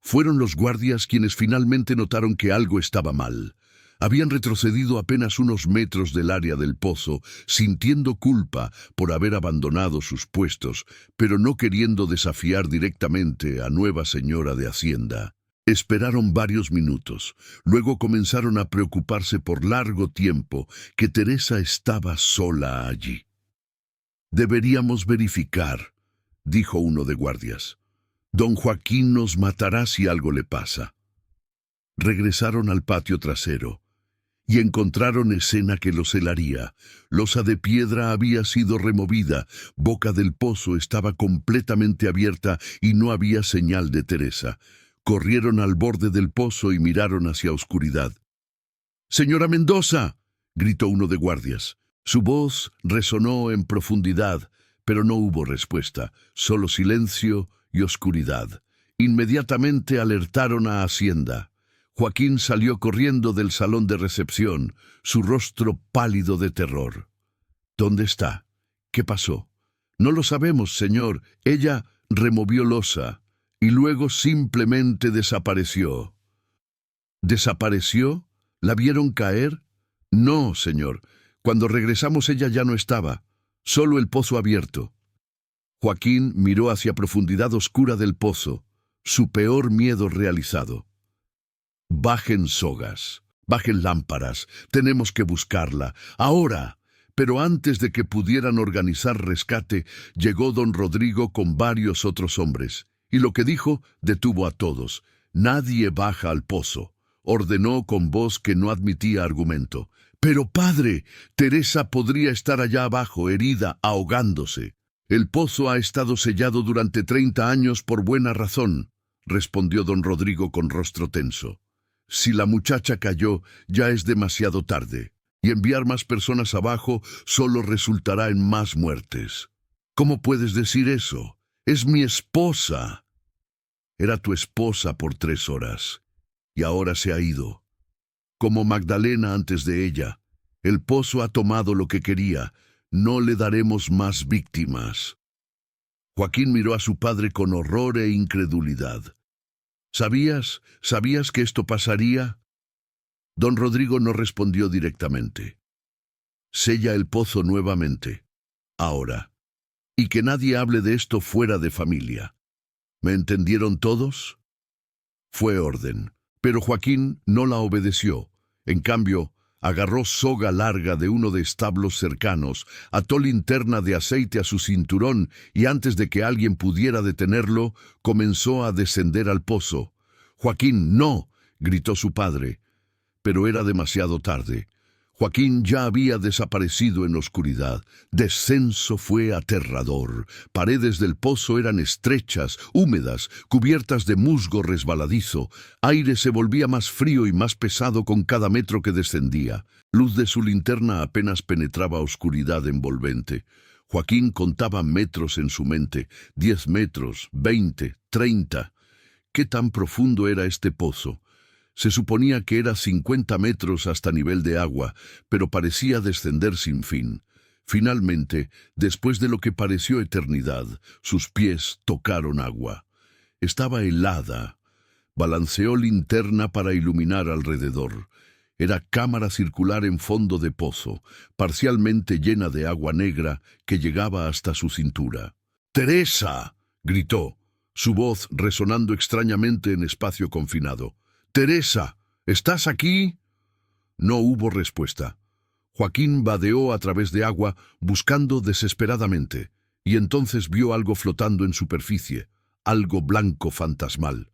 Fueron los guardias quienes finalmente notaron que algo estaba mal. Habían retrocedido apenas unos metros del área del pozo, sintiendo culpa por haber abandonado sus puestos, pero no queriendo desafiar directamente a nueva señora de Hacienda. Esperaron varios minutos, luego comenzaron a preocuparse por largo tiempo que Teresa estaba sola allí. «Deberíamos verificar», dijo uno de guardias. «Don Joaquín nos matará si algo le pasa». Regresaron al patio trasero y encontraron escena que los helaría. Losa de piedra había sido removida, boca del pozo estaba completamente abierta y no había señal de Teresa. Corrieron al borde del pozo y miraron hacia oscuridad. «¡Señora Mendoza!», gritó uno de guardias. Su voz resonó en profundidad, pero no hubo respuesta, solo silencio y oscuridad. Inmediatamente alertaron a Hacienda. Joaquín salió corriendo del salón de recepción, su rostro pálido de terror. «¿Dónde está? ¿Qué pasó?» «No lo sabemos, señor. Ella removió losa y luego simplemente desapareció». «¿Desapareció? ¿La vieron caer?» «No, señor. Cuando regresamos ella ya no estaba, solo el pozo abierto». Joaquín miró hacia profundidad oscura del pozo, su peor miedo realizado. «Bajen sogas, bajen lámparas, tenemos que buscarla, ahora». Pero antes de que pudieran organizar rescate, llegó don Rodrigo con varios otros hombres, y lo que dijo detuvo a todos. «Nadie baja al pozo», ordenó con voz que no admitía argumento. «Pero padre, Teresa podría estar allá abajo, herida, ahogándose». «El pozo ha estado sellado durante 30 años por buena razón», respondió don Rodrigo con rostro tenso. «Si la muchacha cayó, ya es demasiado tarde, y enviar más personas abajo solo resultará en más muertes». «¿Cómo puedes decir eso? Es mi esposa». «Era tu esposa por 3 horas, y ahora se ha ido. como Magdalena antes de ella. El pozo ha tomado lo que quería. No le daremos más víctimas. Joaquín miró a su padre con horror e incredulidad. ¿Sabías que esto pasaría? Don Rodrigo no respondió directamente. Sella el pozo nuevamente. Ahora. Y que nadie hable de esto fuera de familia. ¿Me entendieron todos? Fue orden, pero Joaquín no la obedeció. En cambio, agarró soga larga de uno de establos cercanos, ató linterna de aceite a su cinturón y antes de que alguien pudiera detenerlo, comenzó a descender al pozo. «¡Joaquín, no!», gritó su padre. Pero era demasiado tarde. Joaquín ya había desaparecido en la oscuridad. Descenso fue aterrador. Paredes del pozo eran estrechas, húmedas, cubiertas de musgo resbaladizo. Aire se volvía más frío y más pesado con cada metro que descendía. Luz de su linterna apenas penetraba oscuridad envolvente. Joaquín contaba metros en su mente. 10 metros, 20, 30. ¿Qué tan profundo era este pozo? Se suponía que era 50 metros hasta nivel de agua, pero parecía descender sin fin. Finalmente, después de lo que pareció eternidad, sus pies tocaron agua. Estaba helada. Balanceó linterna para iluminar alrededor. Era cámara circular en fondo de pozo, parcialmente llena de agua negra que llegaba hasta su cintura. «¡Teresa!», gritó, su voz resonando extrañamente en espacio confinado. «¡Teresa! ¿Estás aquí?». No hubo respuesta. Joaquín vadeó a través de agua, buscando desesperadamente, y entonces vio algo flotando en superficie, algo blanco fantasmal.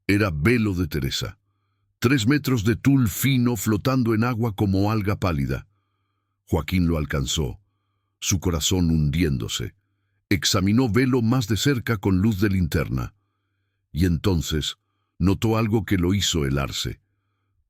Era velo de Teresa. 3 metros de tul fino flotando en agua como alga pálida. Joaquín lo alcanzó, su corazón hundiéndose. Examinó velo más de cerca con luz de linterna. Y entonces notó algo que lo hizo helarse.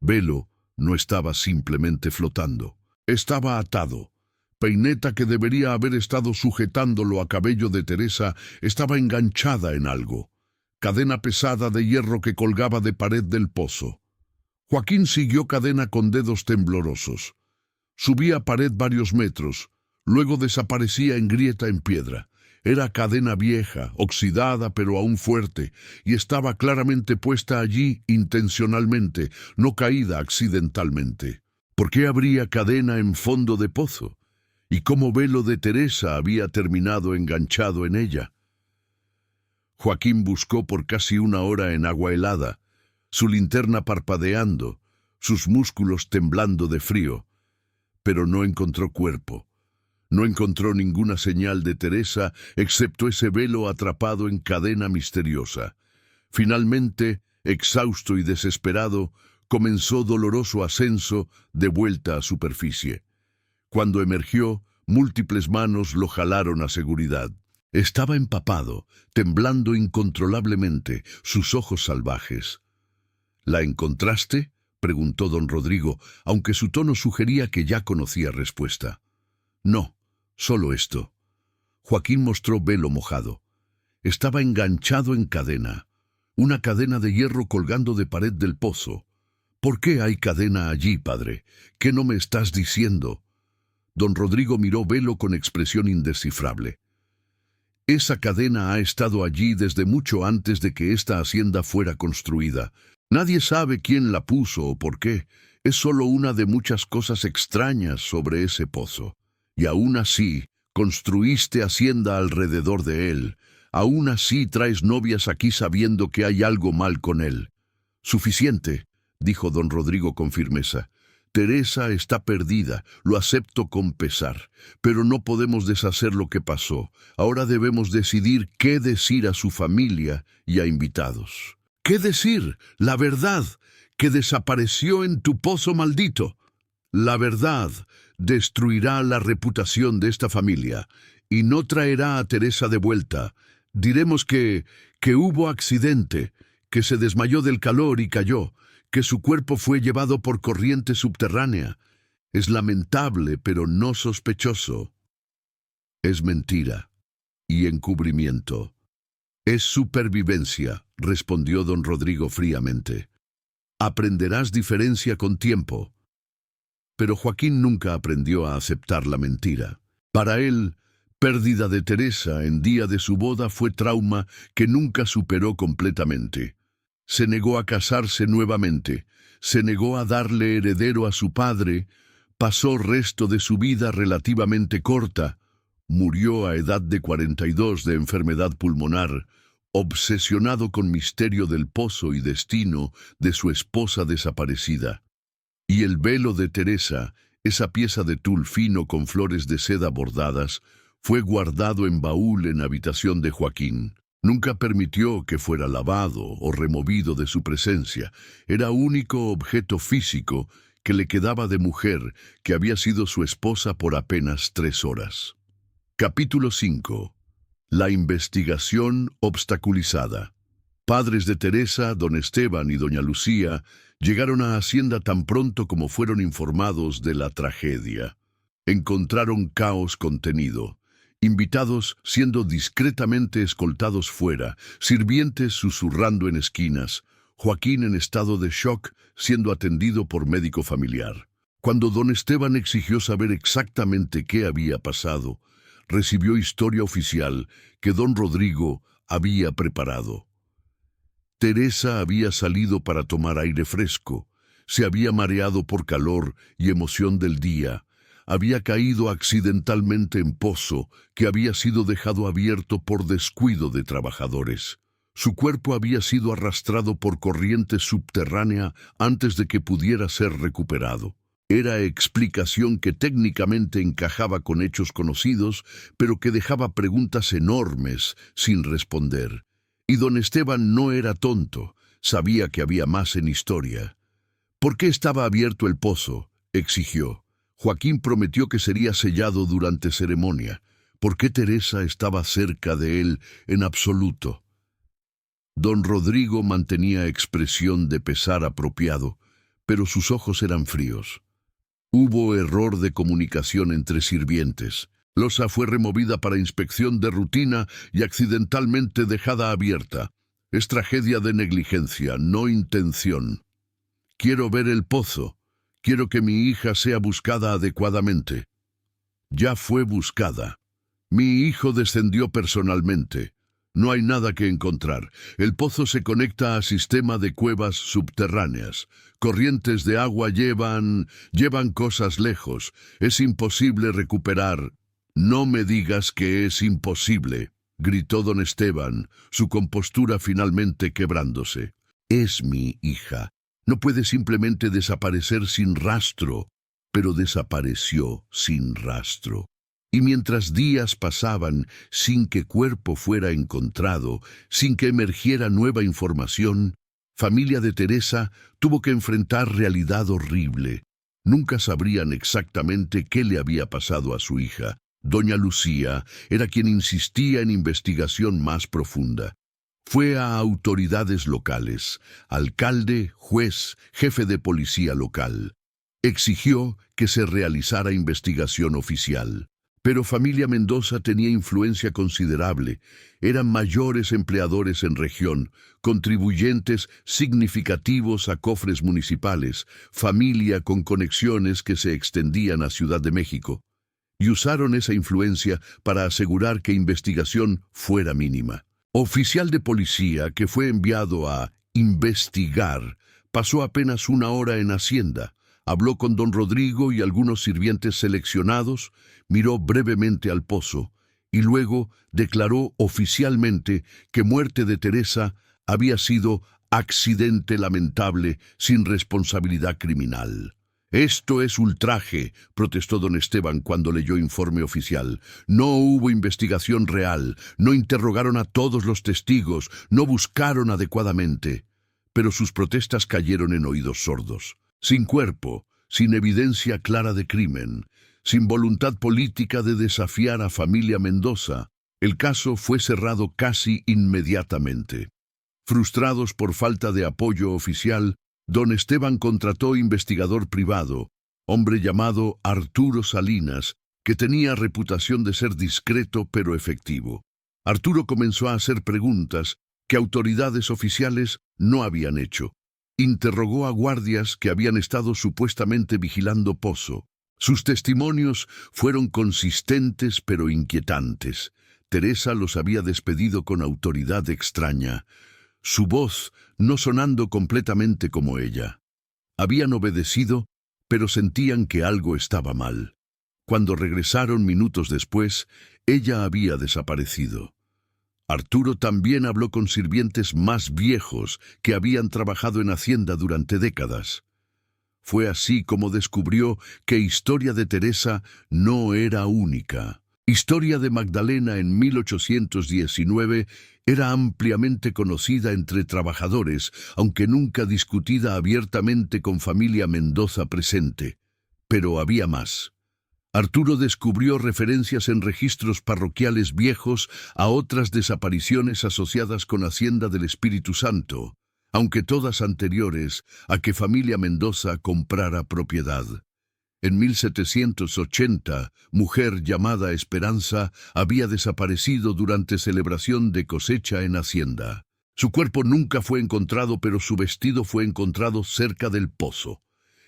Velo no estaba simplemente flotando. Estaba atado. Peineta, que debería haber estado sujetándolo a cabello de Teresa, estaba enganchada en algo. Cadena pesada de hierro que colgaba de pared del pozo. Joaquín siguió cadena con dedos temblorosos. Subía pared varios metros, luego desaparecía en grieta en piedra. Era cadena vieja, oxidada pero aún fuerte, y estaba claramente puesta allí intencionalmente, no caída accidentalmente. ¿Por qué habría cadena en fondo de pozo? ¿Y cómo velo de Teresa había terminado enganchado en ella? Joaquín buscó por casi 1 hora en agua helada, su linterna parpadeando, sus músculos temblando de frío, pero no encontró cuerpo. No encontró ninguna señal de Teresa excepto ese velo atrapado en cadena misteriosa. Finalmente, exhausto y desesperado, comenzó doloroso ascenso de vuelta a superficie. Cuando emergió, múltiples manos lo jalaron a seguridad. Estaba empapado, temblando incontrolablemente, sus ojos salvajes. «¿La encontraste?», preguntó don Rodrigo, aunque su tono sugería que ya conocía respuesta. «No, solo esto». Joaquín mostró velo mojado. Estaba enganchado en cadena, una cadena de hierro colgando de pared del pozo. «¿Por qué hay cadena allí, padre? ¿Qué no me estás diciendo?». Don Rodrigo miró velo con expresión indescifrable. «Esa cadena ha estado allí desde mucho antes de que esta hacienda fuera construida. Nadie sabe quién la puso o por qué. Es solo una de muchas cosas extrañas sobre ese pozo. Y aún así, construiste hacienda alrededor de él. Aún así traes novias aquí sabiendo que hay algo mal con él». «Suficiente», dijo don Rodrigo con firmeza. «Teresa está perdida, lo acepto con pesar, pero no podemos deshacer lo que pasó. Ahora debemos decidir qué decir a su familia y a invitados». «¿Qué decir? La verdad, que desapareció en tu pozo maldito». «La verdad destruirá la reputación de esta familia y no traerá a Teresa de vuelta. Diremos que hubo accidente, que se desmayó del calor y cayó, que su cuerpo fue llevado por corriente subterránea. Es lamentable, pero no sospechoso». «Es mentira y encubrimiento. Es supervivencia», respondió don Rodrigo fríamente. Aprenderás diferencia con tiempo. Pero Joaquín nunca aprendió a aceptar la mentira. Para él, pérdida de Teresa en día de su boda fue trauma que nunca superó completamente. Se negó a casarse nuevamente, se negó a darle heredero a su padre, pasó resto de su vida relativamente corta, murió a edad de 42 de enfermedad pulmonar, obsesionado con misterio del pozo y destino de su esposa desaparecida. Y el velo de Teresa, esa pieza de tul fino con flores de seda bordadas, fue guardado en baúl en habitación de Joaquín. Nunca permitió que fuera lavado o removido de su presencia. Era único objeto físico que le quedaba de mujer que había sido su esposa por apenas 3 horas. Capítulo 5. La investigación obstaculizada. Padres de Teresa, don Esteban y doña Lucía, llegaron a Hacienda tan pronto como fueron informados de la tragedia. Encontraron caos contenido. Invitados siendo discretamente escoltados fuera, sirvientes susurrando en esquinas, Joaquín en estado de shock siendo atendido por médico familiar. Cuando don Esteban exigió saber exactamente qué había pasado, recibió historia oficial que don Rodrigo había preparado. Teresa había salido para tomar aire fresco, se había mareado por calor y emoción del día, había caído accidentalmente en pozo que había sido dejado abierto por descuido de trabajadores. Su cuerpo había sido arrastrado por corriente subterránea antes de que pudiera ser recuperado. Era explicación que técnicamente encajaba con hechos conocidos, pero que dejaba preguntas enormes sin responder. Y don Esteban no era tonto, sabía que había más en historia. ¿Por qué estaba abierto el pozo?, exigió. Joaquín prometió que sería sellado durante ceremonia. ¿Por qué Teresa estaba cerca de él en absoluto? Don Rodrigo mantenía expresión de pesar apropiado, pero sus ojos eran fríos. Hubo error de comunicación entre sirvientes. Losa fue removida para inspección de rutina y accidentalmente dejada abierta. Es tragedia de negligencia, no intención. Quiero ver el pozo. Quiero que mi hija sea buscada adecuadamente. Ya fue buscada. Mi hijo descendió personalmente. No hay nada que encontrar. El pozo se conecta a sistema de cuevas subterráneas. Corrientes de agua llevan cosas lejos. Es imposible recuperar. No me digas que es imposible, gritó don Esteban, su compostura finalmente quebrándose. Es mi hija. No puede simplemente desaparecer sin rastro, pero desapareció sin rastro. Y mientras días pasaban sin que cuerpo fuera encontrado, sin que emergiera nueva información, familia de Teresa tuvo que enfrentar realidad horrible. Nunca sabrían exactamente qué le había pasado a su hija. Doña Lucía era quien insistía en investigación más profunda. Fue a autoridades locales, alcalde, juez, jefe de policía local. Exigió que se realizara investigación oficial. Pero familia Mendoza tenía influencia considerable. Eran mayores empleadores en región, contribuyentes significativos a cofres municipales, familia con conexiones que se extendían a Ciudad de México. Y usaron esa influencia para asegurar que investigación fuera mínima. Oficial de policía que fue enviado a investigar pasó apenas 1 hora en Hacienda. Habló con don Rodrigo y algunos sirvientes seleccionados, miró brevemente al pozo y luego declaró oficialmente que muerte de Teresa había sido accidente lamentable sin responsabilidad criminal. Esto es ultraje, protestó don Esteban cuando leyó informe oficial. No hubo investigación real, no interrogaron a todos los testigos, no buscaron adecuadamente. Pero sus protestas cayeron en oídos sordos. Sin cuerpo, sin evidencia clara de crimen, sin voluntad política de desafiar a familia Mendoza, el caso fue cerrado casi inmediatamente. Frustrados por falta de apoyo oficial, don Esteban contrató investigador privado, hombre llamado Arturo Salinas, que tenía reputación de ser discreto pero efectivo. Arturo comenzó a hacer preguntas que autoridades oficiales no habían hecho. Interrogó a guardias que habían estado supuestamente vigilando Pozo. Sus testimonios fueron consistentes pero inquietantes. Teresa los había despedido con autoridad extraña, su voz no sonando completamente como ella. Habían obedecido, pero sentían que algo estaba mal. Cuando regresaron minutos después, ella había desaparecido. Arturo también habló con sirvientes más viejos que habían trabajado en Hacienda durante décadas. Fue así como descubrió que Historia de Teresa no era única. Historia de Magdalena en 1819 era ampliamente conocida entre trabajadores, aunque nunca discutida abiertamente con familia Mendoza presente. Pero había más. Arturo descubrió referencias en registros parroquiales viejos a otras desapariciones asociadas con Hacienda del Espíritu Santo, aunque todas anteriores a que familia Mendoza comprara propiedad. En 1780, mujer llamada Esperanza había desaparecido durante celebración de cosecha en Hacienda. Su cuerpo nunca fue encontrado, pero su vestido fue encontrado cerca del pozo.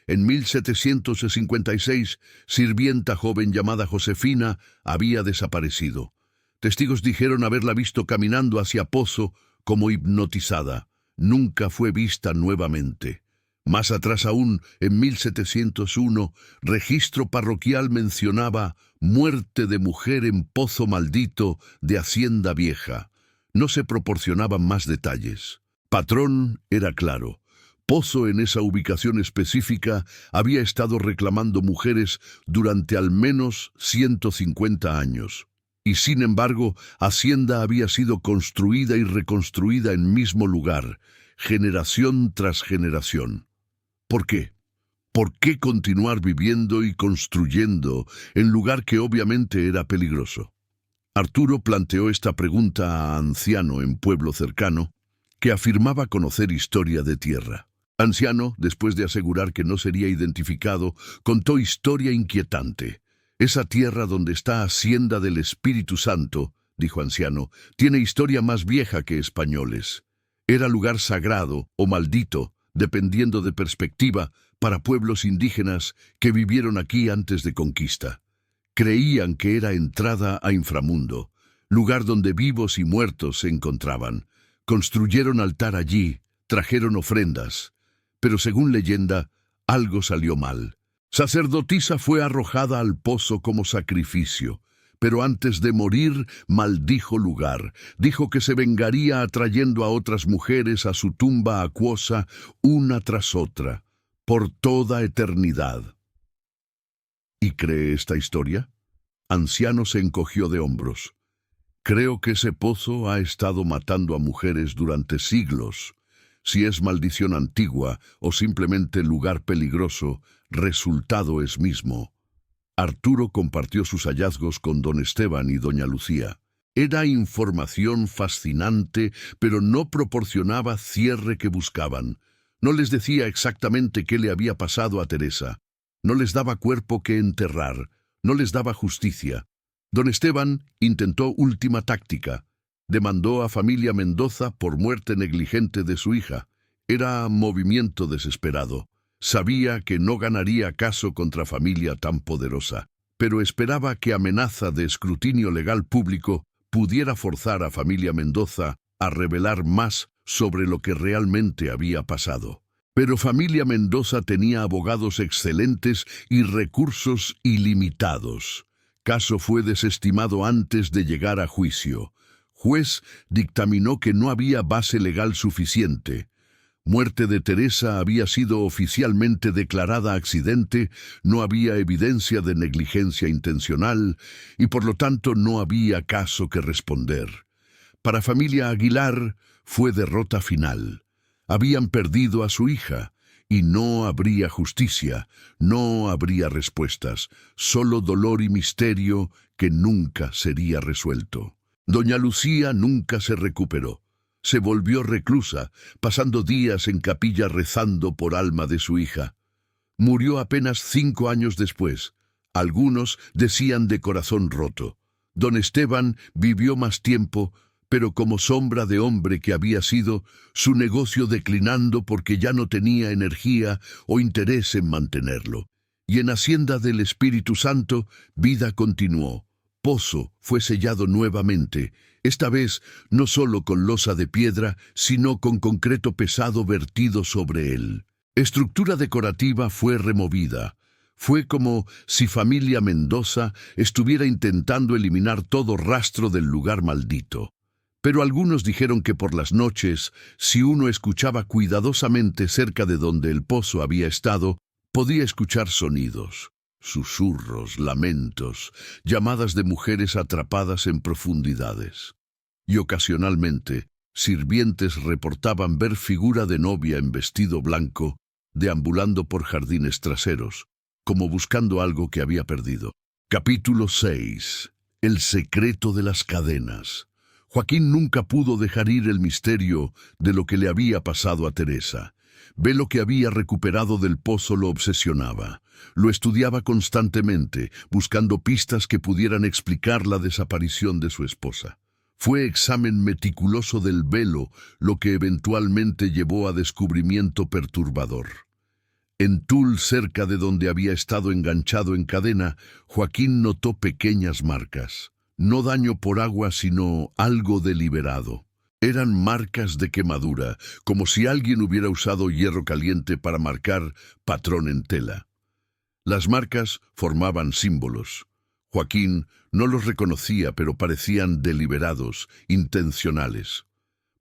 En 1756, sirvienta joven llamada Josefina había desaparecido. Testigos dijeron haberla visto caminando hacia Pozo como hipnotizada. Nunca fue vista nuevamente. Más atrás aún, en 1701, registro parroquial mencionaba muerte de mujer en Pozo Maldito de Hacienda Vieja. No se proporcionaban más detalles. Patrón era claro. Pozo en esa ubicación específica había estado reclamando mujeres durante al menos 150 años. Y sin embargo, Hacienda había sido construida y reconstruida en mismo lugar, generación tras generación. ¿Por qué? ¿Por qué continuar viviendo y construyendo en lugar que obviamente era peligroso? Arturo planteó esta pregunta a Anciano en pueblo cercano, que afirmaba conocer historia de tierra. Anciano, después de asegurar que no sería identificado, contó historia inquietante. Esa tierra donde está Hacienda del Espíritu Santo, dijo Anciano, tiene historia más vieja que españoles. Era lugar sagrado o maldito, dependiendo de perspectiva, para pueblos indígenas que vivieron aquí antes de conquista. Creían que era entrada a inframundo, lugar donde vivos y muertos se encontraban. Construyeron altar allí, trajeron ofrendas. Pero según leyenda, algo salió mal. Sacerdotisa fue arrojada al pozo como sacrificio, pero antes de morir maldijo lugar. Dijo que se vengaría atrayendo a otras mujeres a su tumba acuosa, una tras otra, por toda eternidad. ¿Y cree esta historia? Anciano se encogió de hombros. Creo que ese pozo ha estado matando a mujeres durante siglos. Si es maldición antigua o simplemente lugar peligroso, resultado es mismo. Arturo compartió sus hallazgos con don Esteban y doña Lucía. Era información fascinante, pero no proporcionaba cierre que buscaban. No les decía exactamente qué le había pasado a Teresa. No les daba cuerpo que enterrar. No les daba justicia. Don Esteban intentó última táctica. Demandó a familia Mendoza por muerte negligente de su hija. Era movimiento desesperado. Sabía que no ganaría caso contra familia tan poderosa, pero esperaba que amenaza de escrutinio legal público pudiera forzar a familia Mendoza a revelar más sobre lo que realmente había pasado. Pero familia Mendoza tenía abogados excelentes y recursos ilimitados. Caso fue desestimado antes de llegar a juicio. Juez dictaminó que no había base legal suficiente. Muerte de Teresa había sido oficialmente declarada accidente, no había evidencia de negligencia intencional y por lo tanto no había caso que responder. Para familia Aguilar fue derrota final. Habían perdido a su hija y no habría justicia, no habría respuestas, solo dolor y misterio que nunca sería resuelto. Doña Lucía nunca se recuperó. Se volvió reclusa, pasando días en capilla rezando por alma de su hija. Murió apenas 5 años después. Algunos decían de corazón roto. Don Esteban vivió más tiempo, pero como sombra de hombre que había sido, su negocio declinando porque ya no tenía energía o interés en mantenerlo. Y en Hacienda del Espíritu Santo, vida continuó. Pozo fue sellado nuevamente, esta vez no solo con losa de piedra, sino con concreto pesado vertido sobre él. Estructura decorativa fue removida. Fue como si familia Mendoza estuviera intentando eliminar todo rastro del lugar maldito. Pero algunos dijeron que por las noches, si uno escuchaba cuidadosamente cerca de donde el pozo había estado, podía escuchar sonidos, susurros, lamentos, llamadas de mujeres atrapadas en profundidades. Y ocasionalmente, sirvientes reportaban ver figura de novia en vestido blanco, deambulando por jardines traseros, como buscando algo que había perdido. Capítulo 6. El secreto de las cadenas. Joaquín nunca pudo dejar ir el misterio de lo que le había pasado a Teresa. Lo que había recuperado del pozo lo obsesionaba. Lo estudiaba constantemente, buscando pistas que pudieran explicar la desaparición de su esposa. Fue examen meticuloso del velo lo que eventualmente llevó a descubrimiento perturbador. En tul, cerca de donde había estado enganchado en cadena, Joaquín notó pequeñas marcas. No daño por agua, sino algo deliberado. Eran marcas de quemadura, como si alguien hubiera usado hierro caliente para marcar patrón en tela. Las marcas formaban símbolos. Joaquín no los reconocía, pero parecían deliberados, intencionales.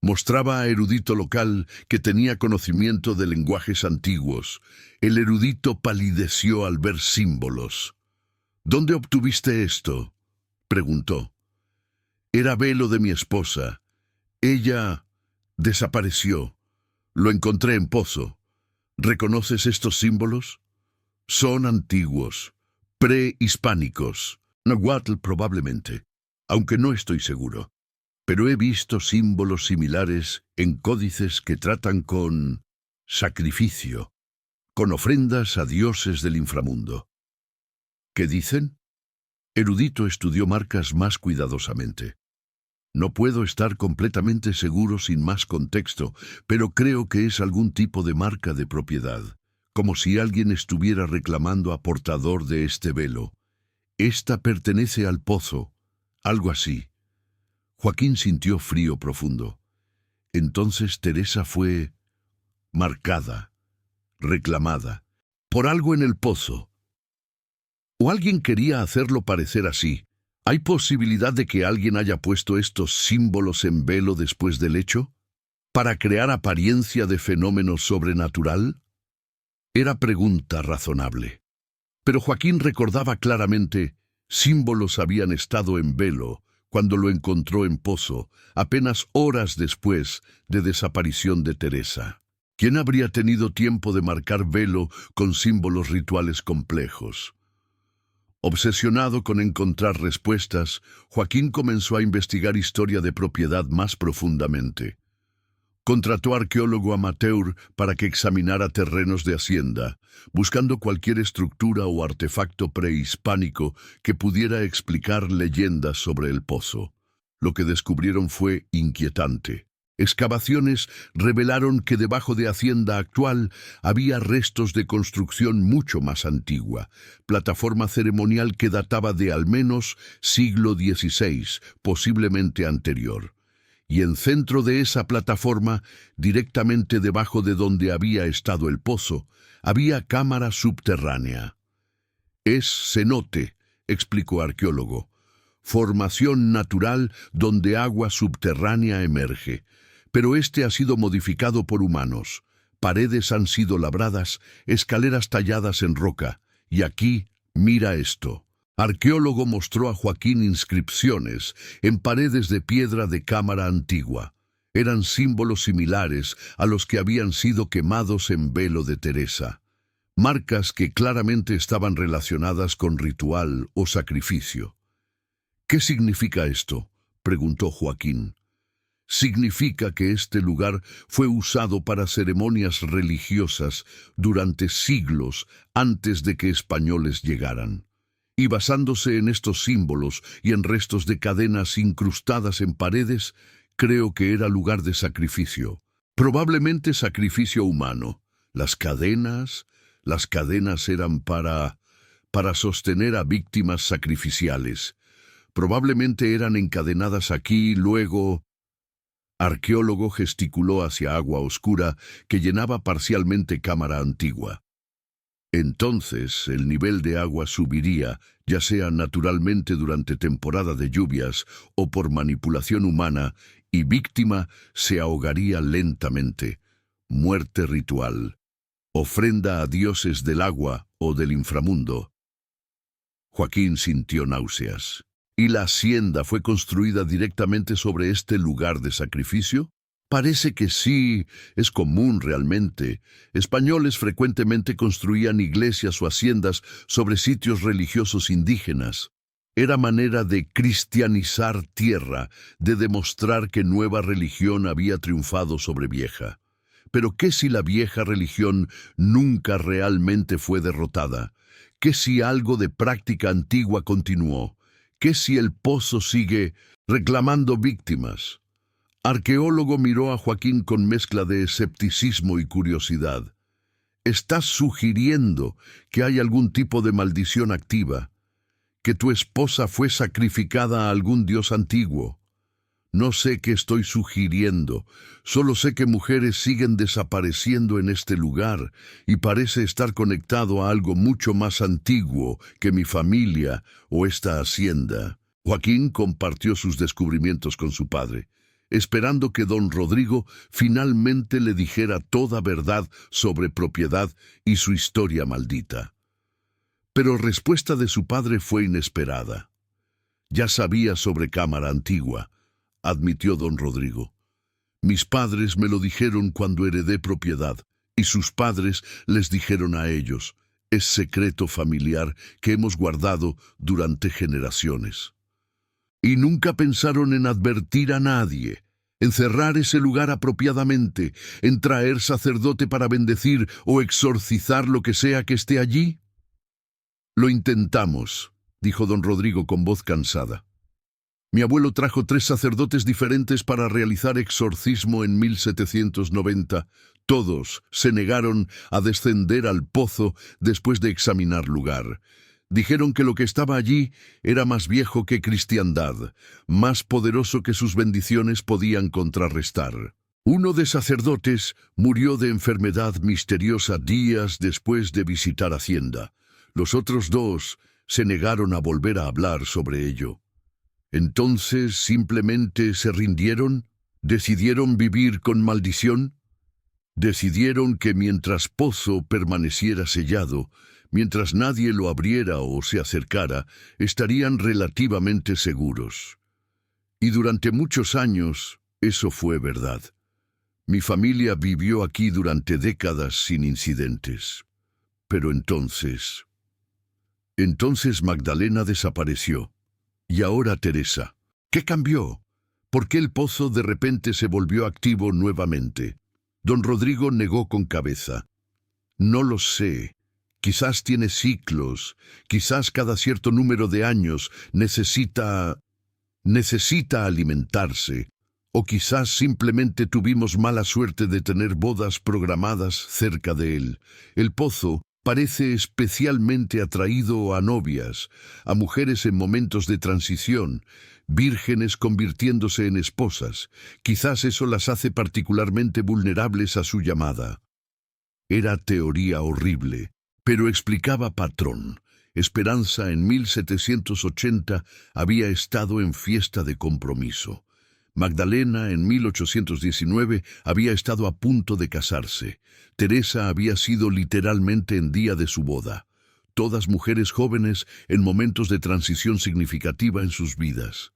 Mostraba a erudito local que tenía conocimiento de lenguajes antiguos. El erudito palideció al ver símbolos. «¿Dónde obtuviste esto?», preguntó. «Era velo de mi esposa. Ella desapareció. Lo encontré en pozo. ¿Reconoces estos símbolos? Son antiguos, prehispánicos. Nahuatl probablemente, aunque no estoy seguro. Pero he visto símbolos similares en códices que tratan con sacrificio, con ofrendas a dioses del inframundo». ¿Qué dicen? Erudito estudió marcas más cuidadosamente. «No puedo estar completamente seguro sin más contexto, pero creo que es algún tipo de marca de propiedad, como si alguien estuviera reclamando a portador de este velo. Esta pertenece al pozo, algo así». Joaquín sintió frío profundo. Entonces Teresa fue marcada, reclamada, por algo en el pozo. ¿O alguien quería hacerlo parecer así? ¿Hay posibilidad de que alguien haya puesto estos símbolos en velo después del hecho? ¿Para crear apariencia de fenómeno sobrenatural? Era pregunta razonable. Pero Joaquín recordaba claramente, símbolos habían estado en velo cuando lo encontró en pozo, apenas horas después de desaparición de Teresa. ¿Quién habría tenido tiempo de marcar velo con símbolos rituales complejos? Obsesionado con encontrar respuestas, Joaquín comenzó a investigar historia de propiedad más profundamente. Contrató arqueólogo amateur para que examinara terrenos de hacienda, buscando cualquier estructura o artefacto prehispánico que pudiera explicar leyendas sobre el pozo. Lo que descubrieron fue inquietante. Excavaciones revelaron que debajo de hacienda actual había restos de construcción mucho más antigua, plataforma ceremonial que databa de al menos siglo XVI, posiblemente anterior. Y en centro de esa plataforma, directamente debajo de donde había estado el pozo, había cámara subterránea. «Es cenote», explicó arqueólogo, «formación natural donde agua subterránea emerge, pero este ha sido modificado por humanos. Paredes han sido labradas, escaleras talladas en roca, y aquí, mira esto». Arqueólogo mostró a Joaquín inscripciones en paredes de piedra de cámara antigua. Eran símbolos similares a los que habían sido quemados en velo de Teresa. Marcas que claramente estaban relacionadas con ritual o sacrificio. «¿Qué significa esto?», preguntó Joaquín. «Significa que este lugar fue usado para ceremonias religiosas durante siglos antes de que españoles llegaran. Y basándose en estos símbolos y en restos de cadenas incrustadas en paredes, Creo que era lugar de sacrificio, probablemente sacrificio humano. Las cadenas eran para sostener a víctimas sacrificiales. Probablemente eran encadenadas aquí, luego... Arqueólogo gesticuló hacia agua oscura que llenaba parcialmente cámara antigua. Entonces el nivel de agua subiría, ya sea naturalmente durante temporada de lluvias o por manipulación humana, y víctima se ahogaría lentamente. Muerte ritual. Ofrenda a dioses del agua o del inframundo. Joaquín sintió náuseas. ¿Y la hacienda fue construida directamente sobre este lugar de sacrificio? Parece que sí, es común realmente. Españoles frecuentemente construían iglesias o haciendas sobre sitios religiosos indígenas. Era manera de cristianizar tierra, de demostrar que nueva religión había triunfado sobre vieja. Pero ¿qué si la vieja religión nunca realmente fue derrotada? ¿Qué si algo de práctica antigua continuó? ¿Qué si el pozo sigue reclamando víctimas? Arqueólogo miró a Joaquín con mezcla de escepticismo y curiosidad. ¿Estás sugiriendo que hay algún tipo de maldición activa? ¿Que tu esposa fue sacrificada a algún dios antiguo? No sé qué estoy sugiriendo, solo sé que mujeres siguen desapareciendo en este lugar y parece estar conectado a algo mucho más antiguo que mi familia o esta hacienda. Joaquín compartió sus descubrimientos con su padre, esperando que don Rodrigo finalmente le dijera toda verdad sobre propiedad y su historia maldita. Pero la respuesta de su padre fue inesperada. Ya sabía sobre cámara antigua, admitió don Rodrigo. Mis padres me lo dijeron cuando heredé propiedad, y sus padres les dijeron a ellos. Es secreto familiar que hemos guardado durante generaciones. Y nunca pensaron en advertir a nadie, en cerrar ese lugar apropiadamente, en traer sacerdote para bendecir o exorcizar lo que sea que esté allí. Lo intentamos, dijo don Rodrigo con voz cansada. Mi abuelo trajo 3 sacerdotes diferentes para realizar exorcismo en 1790. Todos se negaron a descender al pozo después de examinar lugar. Dijeron que lo que estaba allí era más viejo que cristiandad, más poderoso que sus bendiciones podían contrarrestar. Uno de sacerdotes murió de enfermedad misteriosa días después de visitar Hacienda. Los otros 2 se negaron a volver a hablar sobre ello. ¿Entonces simplemente se rindieron? ¿Decidieron vivir con maldición? Decidieron que mientras pozo permaneciera sellado, mientras nadie lo abriera o se acercara, estarían relativamente seguros. Y durante muchos años eso fue verdad. Mi familia vivió aquí durante décadas sin incidentes. Pero entonces Magdalena desapareció. Y ahora Teresa. ¿Qué cambió? ¿Por qué el pozo de repente se volvió activo nuevamente? Don Rodrigo negó con cabeza. No lo sé. Quizás tiene ciclos, quizás cada cierto número de años necesita alimentarse, o quizás simplemente tuvimos mala suerte de tener bodas programadas cerca de él. El pozo parece especialmente atraído a novias, a mujeres en momentos de transición, vírgenes convirtiéndose en esposas. Quizás eso las hace particularmente vulnerables a su llamada. Era teoría horrible, pero explicaba patrón. Esperanza en 1780 había estado en fiesta de compromiso. Magdalena en 1819 había estado a punto de casarse. Teresa había sido literalmente en día de su boda. Todas mujeres jóvenes en momentos de transición significativa en sus vidas.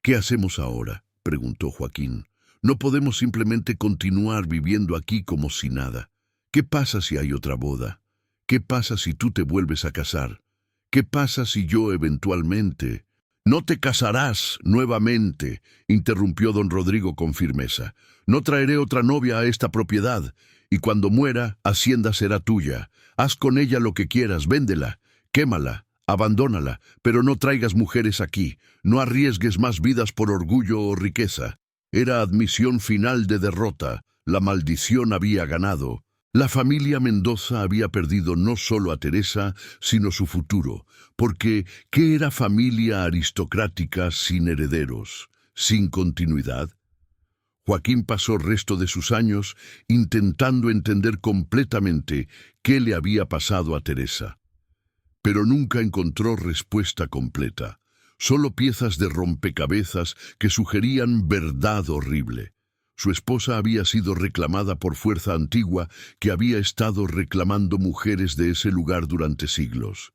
¿Qué hacemos ahora?, preguntó Joaquín. No podemos simplemente continuar viviendo aquí como si nada. ¿Qué pasa si hay otra boda? ¿Qué pasa si tú te vuelves a casar? ¿Qué pasa si yo eventualmente... «No te casarás nuevamente», interrumpió don Rodrigo con firmeza. «No traeré otra novia a esta propiedad, y cuando muera, Hacienda será tuya. Haz con ella lo que quieras, véndela, quémala, abandónala, pero no traigas mujeres aquí. No arriesgues más vidas por orgullo o riqueza». Era admisión final de derrota. La maldición había ganado. La familia Mendoza había perdido no solo a Teresa, sino su futuro, porque ¿qué era familia aristocrática sin herederos, sin continuidad? Joaquín pasó el resto de sus años intentando entender completamente qué le había pasado a Teresa, pero nunca encontró respuesta completa, solo piezas de rompecabezas que sugerían verdad horrible. Su esposa había sido reclamada por fuerza antigua que había estado reclamando mujeres de ese lugar durante siglos,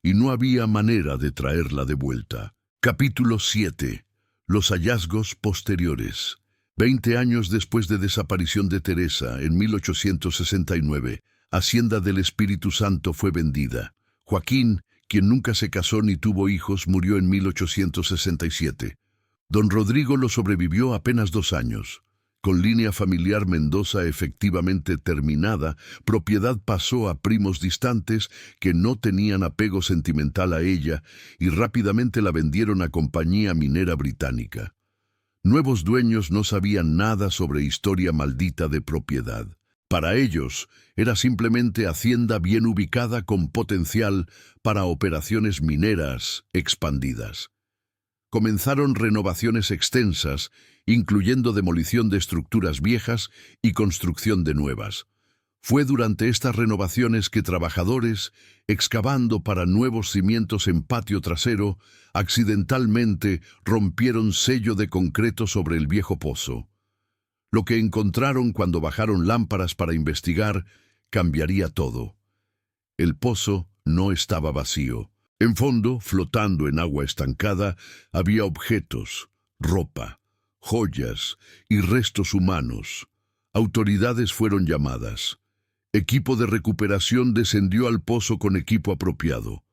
y no había manera de traerla de vuelta. Capítulo 7. Los hallazgos posteriores. 20 años después de desaparición de Teresa, en 1869, Hacienda del Espíritu Santo fue vendida. Joaquín, quien nunca se casó ni tuvo hijos, murió en 1867. Don Rodrigo lo sobrevivió apenas 2 años. Con línea familiar Mendoza efectivamente terminada, propiedad pasó a primos distantes que no tenían apego sentimental a ella y rápidamente la vendieron a Compañía Minera Británica. Nuevos dueños no sabían nada sobre historia maldita de propiedad. Para ellos, era simplemente hacienda bien ubicada con potencial para operaciones mineras expandidas. Comenzaron renovaciones extensas, incluyendo demolición de estructuras viejas y construcción de nuevas. Fue durante estas renovaciones que trabajadores, excavando para nuevos cimientos en patio trasero, accidentalmente rompieron sello de concreto sobre el viejo pozo. Lo que encontraron cuando bajaron lámparas para investigar cambiaría todo. El pozo no estaba vacío. En fondo, flotando en agua estancada, había objetos, ropa, joyas y restos humanos. Autoridades fueron llamadas. Equipo de recuperación descendió al pozo con equipo apropiado.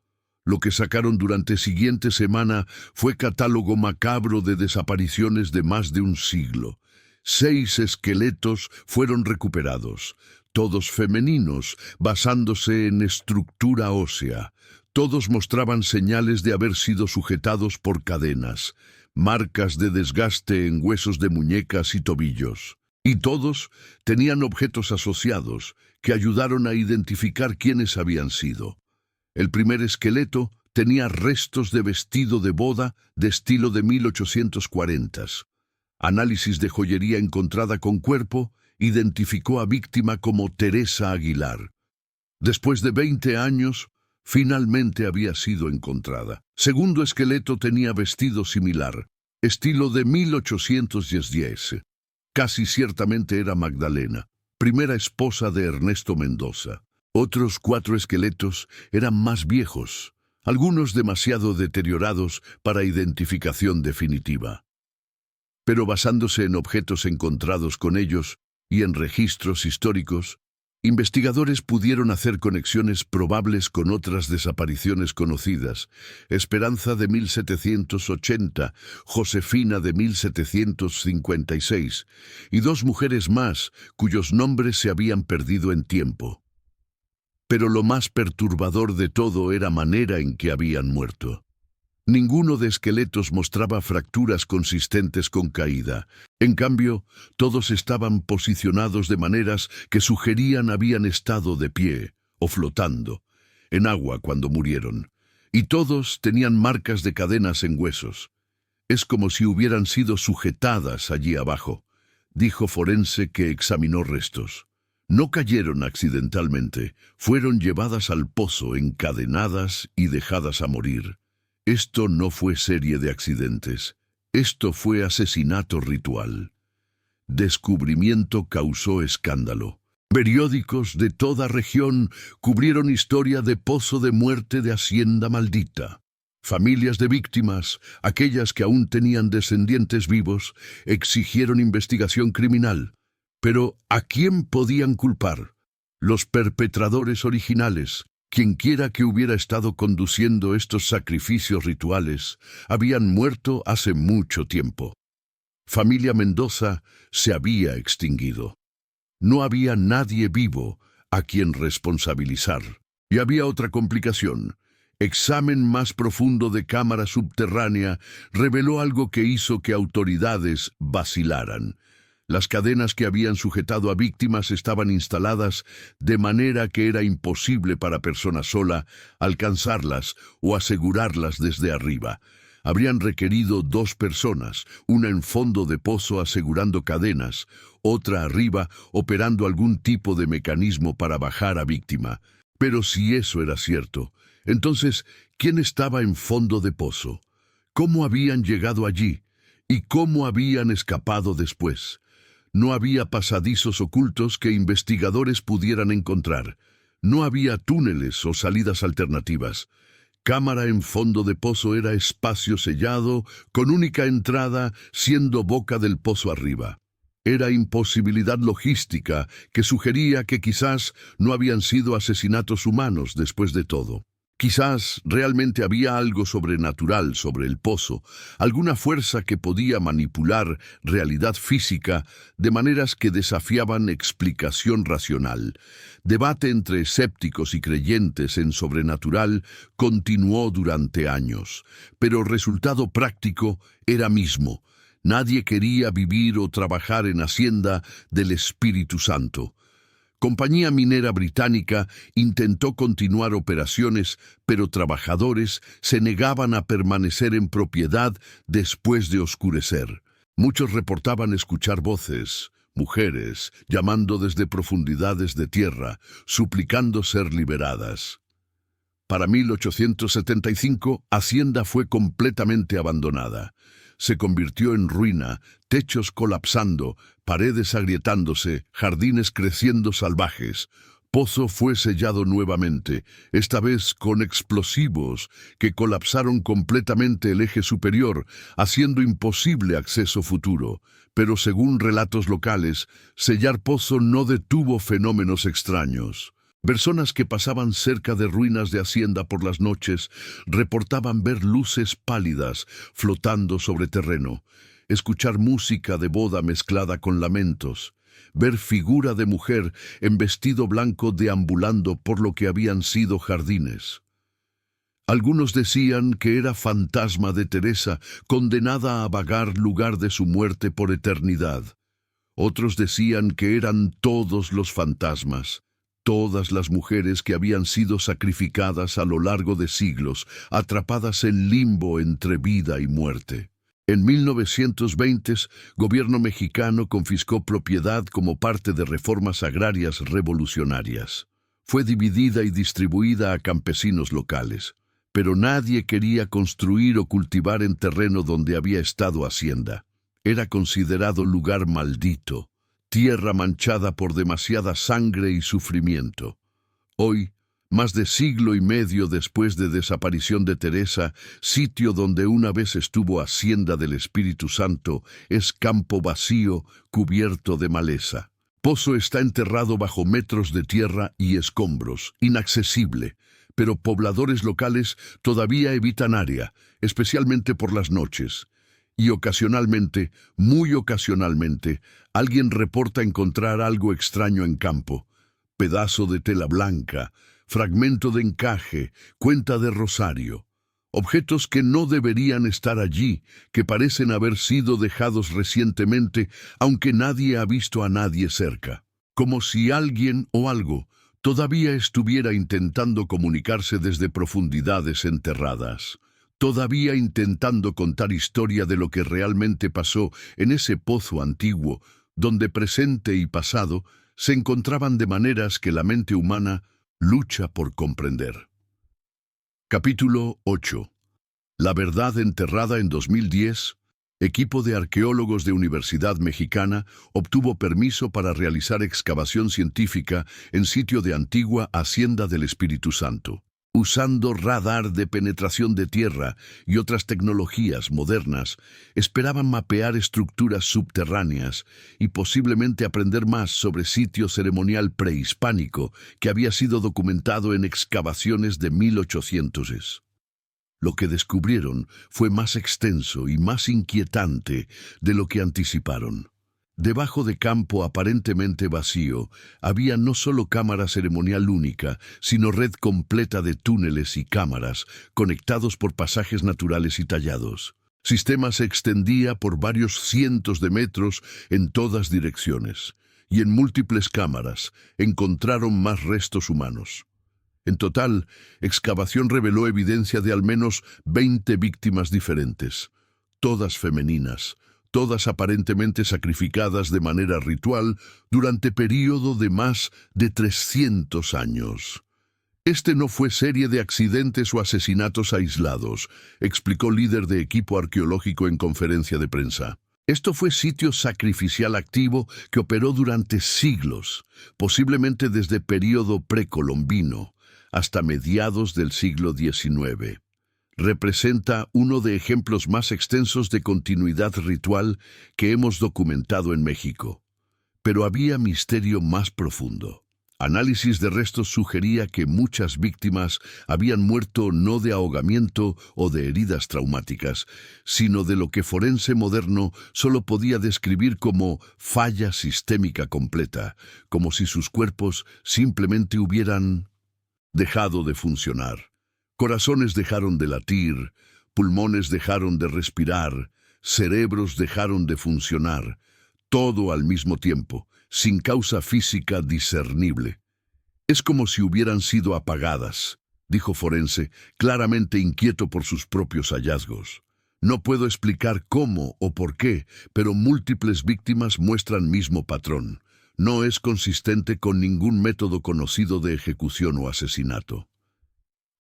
Lo que sacaron durante siguiente semana fue catálogo macabro de desapariciones de más de un siglo. 6 esqueletos fueron recuperados, todos femeninos, basándose en estructura ósea. Todos mostraban señales de haber sido sujetados por cadenas, marcas de desgaste en huesos de muñecas y tobillos. Y todos tenían objetos asociados que ayudaron a identificar quiénes habían sido. El primer esqueleto tenía restos de vestido de boda de estilo de 1840. Análisis de joyería encontrada con cuerpo identificó a víctima como Teresa Aguilar. Después de 20 años, finalmente había sido encontrada. Segundo esqueleto tenía vestido similar, estilo de 1810. Casi ciertamente era Magdalena, primera esposa de Ernesto Mendoza. Otros 4 esqueletos eran más viejos, algunos demasiado deteriorados para identificación definitiva. Pero basándose en objetos encontrados con ellos y en registros históricos, investigadores pudieron hacer conexiones probables con otras desapariciones conocidas: Esperanza de 1780, Josefina de 1756, y 2 mujeres más cuyos nombres se habían perdido en tiempo. Pero lo más perturbador de todo era la manera en que habían muerto. Ninguno de esqueletos mostraba fracturas consistentes con caída. En cambio, todos estaban posicionados de maneras que sugerían habían estado de pie o flotando en agua cuando murieron. Y todos tenían marcas de cadenas en huesos. Es como si hubieran sido sujetadas allí abajo, dijo forense que examinó restos. No cayeron accidentalmente, fueron llevadas al pozo encadenadas y dejadas a morir. Esto no fue serie de accidentes, esto fue asesinato ritual. Descubrimiento causó escándalo. Periódicos de toda región cubrieron historia de pozo de muerte de hacienda maldita. Familias de víctimas, aquellas que aún tenían descendientes vivos, exigieron investigación criminal. Pero ¿a quién podían culpar? Los perpetradores originales. Quienquiera que hubiera estado conduciendo estos sacrificios rituales habían muerto hace mucho tiempo. Familia Mendoza se había extinguido. No había nadie vivo a quien responsabilizar. Y había otra complicación. examen más profundo de cámara subterránea reveló algo que hizo que autoridades vacilaran. Las cadenas que habían sujetado a víctimas estaban instaladas de manera que era imposible para persona sola alcanzarlas o asegurarlas desde arriba. Habrían requerido 2 personas, una en fondo de pozo asegurando cadenas, otra arriba operando algún tipo de mecanismo para bajar a víctima. Pero si eso era cierto, entonces, ¿quién estaba en fondo de pozo? ¿Cómo habían llegado allí? ¿Y cómo habían escapado después? No había pasadizos ocultos que investigadores pudieran encontrar. No había túneles o salidas alternativas. Cámara en fondo de pozo era espacio sellado, con única entrada siendo boca del pozo arriba. Era imposibilidad logística que sugería que quizás no habían sido asesinatos humanos después de todo. Quizás realmente había algo sobrenatural sobre el pozo, alguna fuerza que podía manipular realidad física de maneras que desafiaban explicación racional. Debate entre escépticos y creyentes en sobrenatural continuó durante años, pero el resultado práctico era mismo. Nadie quería vivir o trabajar en Hacienda del Espíritu Santo. Compañía Minera Británica intentó continuar operaciones, pero trabajadores se negaban a permanecer en propiedad después de oscurecer. Muchos reportaban escuchar voces, mujeres, llamando desde profundidades de tierra, suplicando ser liberadas. Para 1875, Hacienda fue completamente abandonada. Se convirtió en ruina, techos colapsando, paredes agrietándose, jardines creciendo salvajes. Pozo fue sellado nuevamente, esta vez con explosivos que colapsaron completamente el eje superior, haciendo imposible acceso futuro. Pero según relatos locales, sellar Pozo no detuvo fenómenos extraños. Personas que pasaban cerca de ruinas de Hacienda por las noches reportaban ver luces pálidas flotando sobre terreno, escuchar música de boda mezclada con lamentos, ver figura de mujer en vestido blanco deambulando por lo que habían sido jardines. Algunos decían que era fantasma de Teresa, condenada a vagar lugar de su muerte por eternidad. Otros decían que eran todos los fantasmas. Todas las mujeres que habían sido sacrificadas a lo largo de siglos, atrapadas en limbo entre vida y muerte. En 1920, gobierno mexicano confiscó propiedad como parte de reformas agrarias revolucionarias. Fue dividida y distribuida a campesinos locales, pero nadie quería construir o cultivar en terreno donde había estado Hacienda. Era considerado lugar maldito. Tierra manchada por demasiada sangre y sufrimiento. Hoy, más de siglo y medio después de desaparición de Teresa, sitio donde una vez estuvo Hacienda del Espíritu Santo, es campo vacío cubierto de maleza. Pozo está enterrado bajo metros de tierra y escombros, inaccesible, pero pobladores locales todavía evitan área, especialmente por las noches. Y ocasionalmente, muy ocasionalmente, alguien reporta encontrar algo extraño en campo. Pedazo de tela blanca, fragmento de encaje, cuenta de rosario. Objetos que no deberían estar allí, que parecen haber sido dejados recientemente, aunque nadie ha visto a nadie cerca. Como si alguien o algo todavía estuviera intentando comunicarse desde profundidades enterradas. Todavía intentando contar historia de lo que realmente pasó en ese pozo antiguo, donde presente y pasado se encontraban de maneras que la mente humana lucha por comprender. Capítulo 8. La verdad enterrada en 2010. Equipo de arqueólogos de Universidad Mexicana obtuvo permiso para realizar excavación científica en sitio de antigua Hacienda del Espíritu Santo. Usando radar de penetración de tierra y otras tecnologías modernas, esperaban mapear estructuras subterráneas y posiblemente aprender más sobre sitio ceremonial prehispánico que había sido documentado en excavaciones de 1800. Lo que descubrieron fue más extenso y más inquietante de lo que anticiparon. Debajo de campo aparentemente vacío, había no solo cámara ceremonial única, sino red completa de túneles y cámaras, conectados por pasajes naturales y tallados. Sistema se extendía por varios cientos de metros en todas direcciones, y en múltiples cámaras encontraron más restos humanos. En total, excavación reveló evidencia de al menos 20 víctimas diferentes, todas femeninas, todas aparentemente sacrificadas de manera ritual durante período de más de 300 años. Este no fue serie de accidentes o asesinatos aislados, explicó líder de equipo arqueológico en conferencia de prensa. Esto fue sitio sacrificial activo que operó durante siglos, posiblemente desde período precolombino hasta mediados del siglo XIX. Representa uno de ejemplos más extensos de continuidad ritual que hemos documentado en México. Pero había misterio más profundo. Análisis de restos sugería que muchas víctimas habían muerto no de ahogamiento o de heridas traumáticas, sino de lo que forense moderno solo podía describir como falla sistémica completa, como si sus cuerpos simplemente hubieran dejado de funcionar. Corazones dejaron de latir, pulmones dejaron de respirar, cerebros dejaron de funcionar, todo al mismo tiempo, sin causa física discernible. Es como si hubieran sido apagadas, dijo forense, claramente inquieto por sus propios hallazgos. No puedo explicar cómo o por qué, pero múltiples víctimas muestran mismo patrón. No es consistente con ningún método conocido de ejecución o asesinato.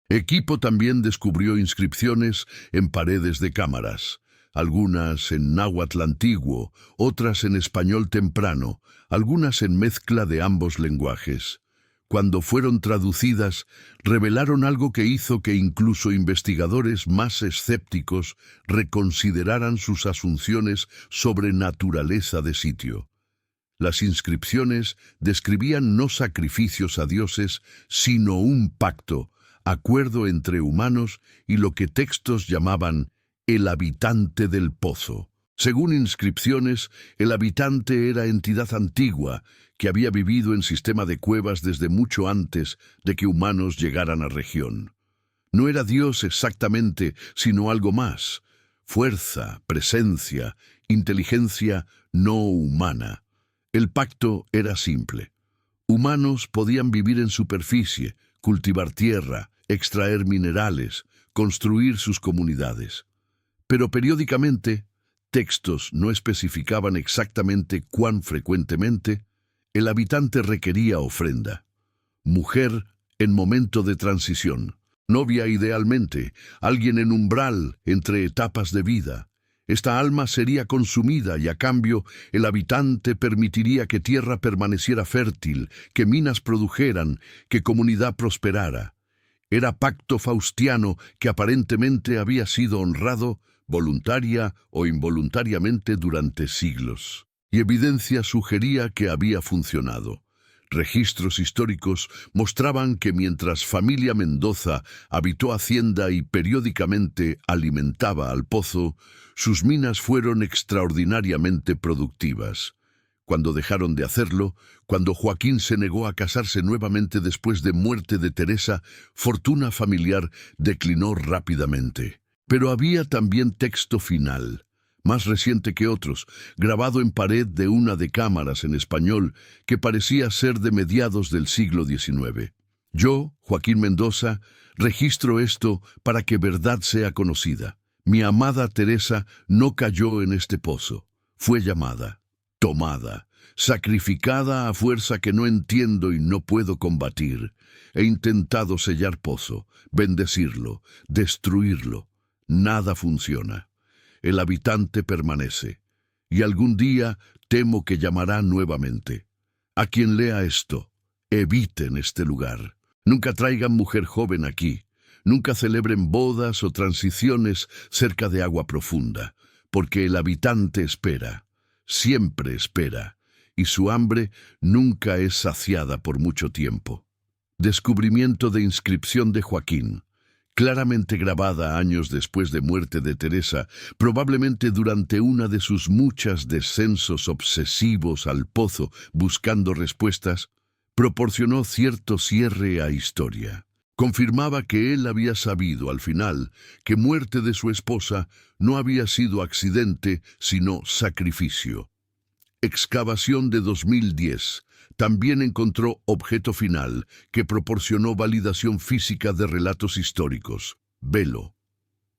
Equipo también descubrió inscripciones en paredes de cámaras, algunas en náhuatl antiguo, otras en español temprano, algunas en mezcla de ambos lenguajes. Cuando fueron traducidas, revelaron algo que hizo que incluso investigadores más escépticos reconsideraran sus asunciones sobre naturaleza de sitio. Las inscripciones describían no sacrificios a dioses, sino un pacto, acuerdo entre humanos y lo que textos llamaban el habitante del pozo. Según inscripciones, el habitante era entidad antigua que había vivido en sistema de cuevas desde mucho antes de que humanos llegaran a región. No era Dios exactamente, sino algo más: fuerza, presencia, inteligencia no humana. El pacto era simple. Humanos podían vivir en superficie, cultivar tierra, extraer minerales, construir sus comunidades. Pero periódicamente, textos no especificaban exactamente cuán frecuentemente, el habitante requería ofrenda. Mujer en momento de transición, novia idealmente, alguien en umbral entre etapas de vida. Esta alma sería consumida y a cambio el habitante permitiría que tierra permaneciera fértil, que minas produjeran, que comunidad prosperara. Era pacto faustiano que aparentemente había sido honrado, voluntaria o involuntariamente durante siglos. Y evidencia sugería que había funcionado. Registros históricos mostraban que mientras familia Mendoza habitó Hacienda y periódicamente alimentaba al pozo, sus minas fueron extraordinariamente productivas. Cuando dejaron de hacerlo, cuando Joaquín se negó a casarse nuevamente después de muerte de Teresa, fortuna familiar declinó rápidamente. Pero había también texto final, más reciente que otros, grabado en pared de una de cámaras en español que parecía ser de mediados del siglo XIX. Yo, Joaquín Mendoza, registro esto para que verdad sea conocida. Mi amada Teresa no cayó en este pozo. Fue llamada, tomada, sacrificada a fuerza que no entiendo y no puedo combatir. He intentado sellar pozo, bendecirlo, destruirlo. Nada funciona. El habitante permanece, y algún día temo que llamará nuevamente. A quien lea esto, eviten este lugar. Nunca traigan mujer joven aquí. Nunca celebren bodas o transiciones cerca de agua profunda, porque el habitante espera, siempre espera, y su hambre nunca es saciada por mucho tiempo. Descubrimiento de inscripción de Joaquín. claramente grabada años después de muerte de Teresa, probablemente durante una de sus muchos descensos obsesivos al pozo buscando respuestas, proporcionó cierto cierre a historia. Confirmaba que él había sabido al final que muerte de su esposa no había sido accidente, sino sacrificio. Excavación de 2010. También encontró objeto final que proporcionó validación física de relatos históricos. Velo.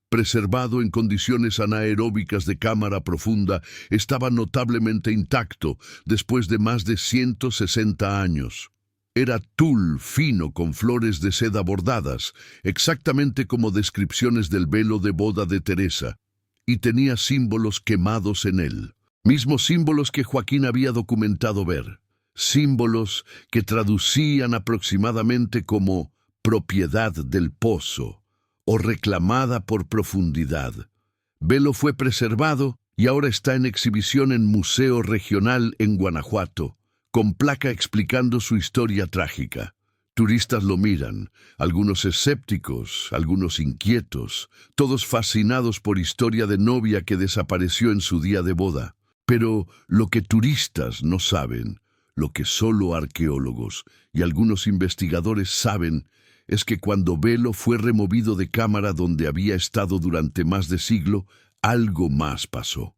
Preservado en condiciones anaeróbicas de cámara profunda, estaba notablemente intacto después de más de 160 años. Era tul fino con flores de seda bordadas, exactamente como descripciones del velo de boda de Teresa, y tenía símbolos quemados en él, mismos símbolos que Joaquín había documentado ver, símbolos que traducían aproximadamente como propiedad del pozo o reclamada por profundidad. Velo fue preservado y ahora está en exhibición en Museo Regional en Guanajuato, con placa explicando su historia trágica. Turistas lo miran, algunos escépticos, algunos inquietos, todos fascinados por historia de novia que desapareció en su día de boda. Pero lo que turistas no saben, lo que solo arqueólogos y algunos investigadores saben, es que cuando Velo fue removido de cámara donde había estado durante más de siglo, algo más pasó.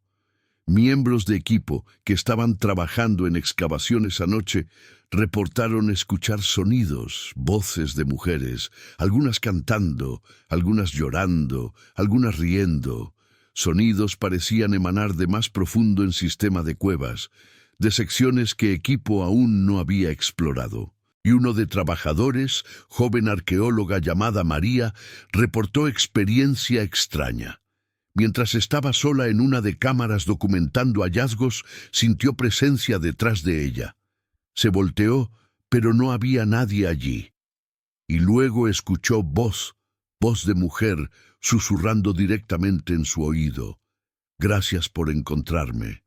Miembros de equipo que estaban trabajando en excavaciones anoche reportaron escuchar sonidos, voces de mujeres, algunas cantando, algunas llorando, algunas riendo. Sonidos parecían emanar de más profundo en sistema de cuevas, de secciones que equipo aún no había explorado. Y uno de trabajadores, joven arqueóloga llamada María, reportó experiencia extraña. Mientras estaba sola en una de cámaras documentando hallazgos, sintió presencia detrás de ella. Se volteó, pero no había nadie allí. Y luego escuchó voz de mujer, susurrando directamente en su oído. «Gracias por encontrarme.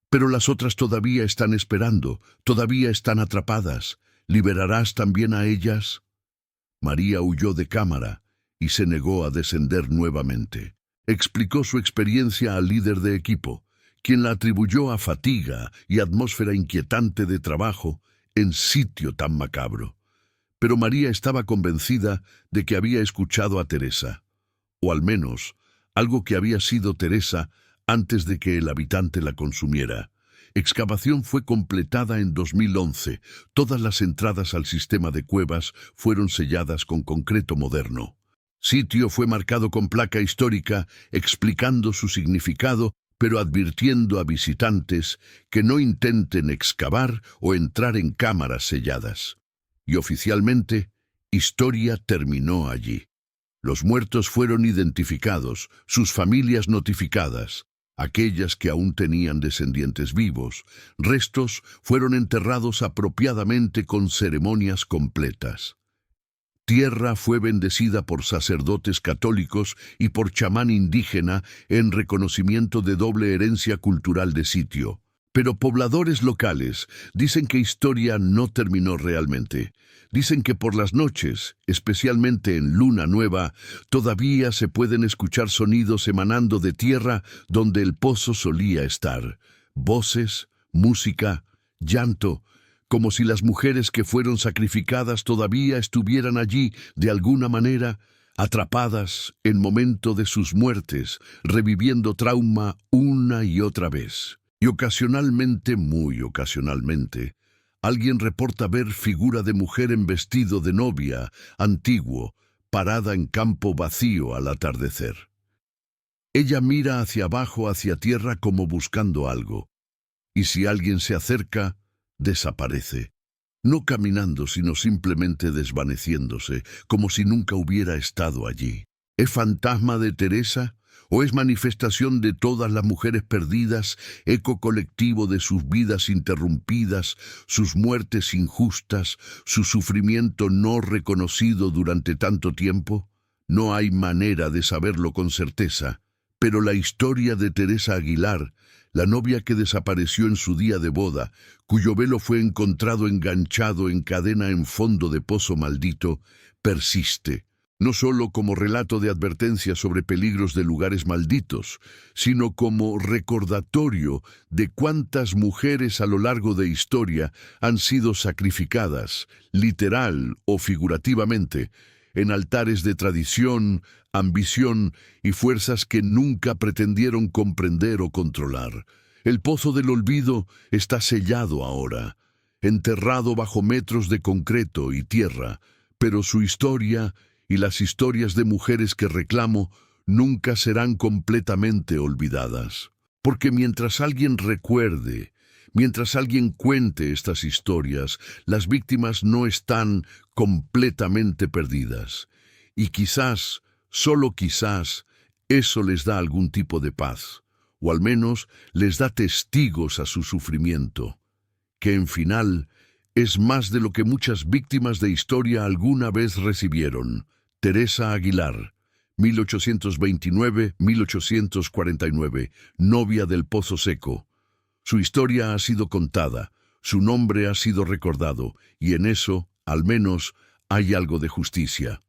Pero las otras todavía están esperando, todavía están atrapadas. ¿Liberarás también a ellas?» María huyó de cámara y se negó a descender nuevamente. Explicó su experiencia al líder de equipo, quien la atribuyó a fatiga y atmósfera inquietante de trabajo en sitio tan macabro. Pero María estaba convencida de que había escuchado a Teresa, o al menos algo que había sido Teresa antes de que el habitante la consumiera. Excavación fue completada en 2011. Todas las entradas al sistema de cuevas fueron selladas con concreto moderno. Sitio fue marcado con placa histórica explicando su significado, pero advirtiendo a visitantes que no intenten excavar o entrar en cámaras selladas. Y oficialmente, historia terminó allí. Los muertos fueron identificados, sus familias notificadas. Aquellas que aún tenían descendientes vivos, restos fueron enterrados apropiadamente con ceremonias completas. Tierra fue bendecida por sacerdotes católicos y por chamán indígena en reconocimiento de doble herencia cultural de sitio. Pero pobladores locales dicen que historia no terminó realmente. Dicen que por las noches, especialmente en luna nueva, todavía se pueden escuchar sonidos emanando de tierra donde el pozo solía estar. Voces, música, llanto, como si las mujeres que fueron sacrificadas todavía estuvieran allí de alguna manera, atrapadas en momento de sus muertes, reviviendo trauma una y otra vez. Y ocasionalmente, muy ocasionalmente, alguien reporta ver figura de mujer en vestido de novia, antiguo, parada en campo vacío al atardecer. Ella mira hacia abajo, hacia tierra como buscando algo, y si alguien se acerca, desaparece. No caminando, sino simplemente desvaneciéndose, como si nunca hubiera estado allí. ¿Es fantasma de Teresa? ¿O es manifestación de todas las mujeres perdidas, eco colectivo de sus vidas interrumpidas, sus muertes injustas, su sufrimiento no reconocido durante tanto tiempo? No hay manera de saberlo con certeza, pero la historia de Teresa Aguilar, la novia que desapareció en su día de boda, cuyo velo fue encontrado enganchado en cadena en fondo de pozo maldito, persiste. no solo como relato de advertencia sobre peligros de lugares malditos, sino como recordatorio de cuántas mujeres a lo largo de historia han sido sacrificadas, literal o figurativamente, en altares de tradición, ambición y fuerzas que nunca pretendieron comprender o controlar. El pozo del olvido está sellado ahora, enterrado bajo metros de concreto y tierra, pero su historia y las historias de mujeres que reclamo nunca serán completamente olvidadas. Porque mientras alguien recuerde, mientras alguien cuente estas historias, las víctimas no están completamente perdidas. Y quizás, solo quizás, eso les da algún tipo de paz, o al menos les da testigos a su sufrimiento, que en final es más de lo que muchas víctimas de historia alguna vez recibieron. Teresa Aguilar, 1829-1849, novia del Pozo Seco. Su historia ha sido contada, su nombre ha sido recordado, y en eso, al menos, hay algo de justicia.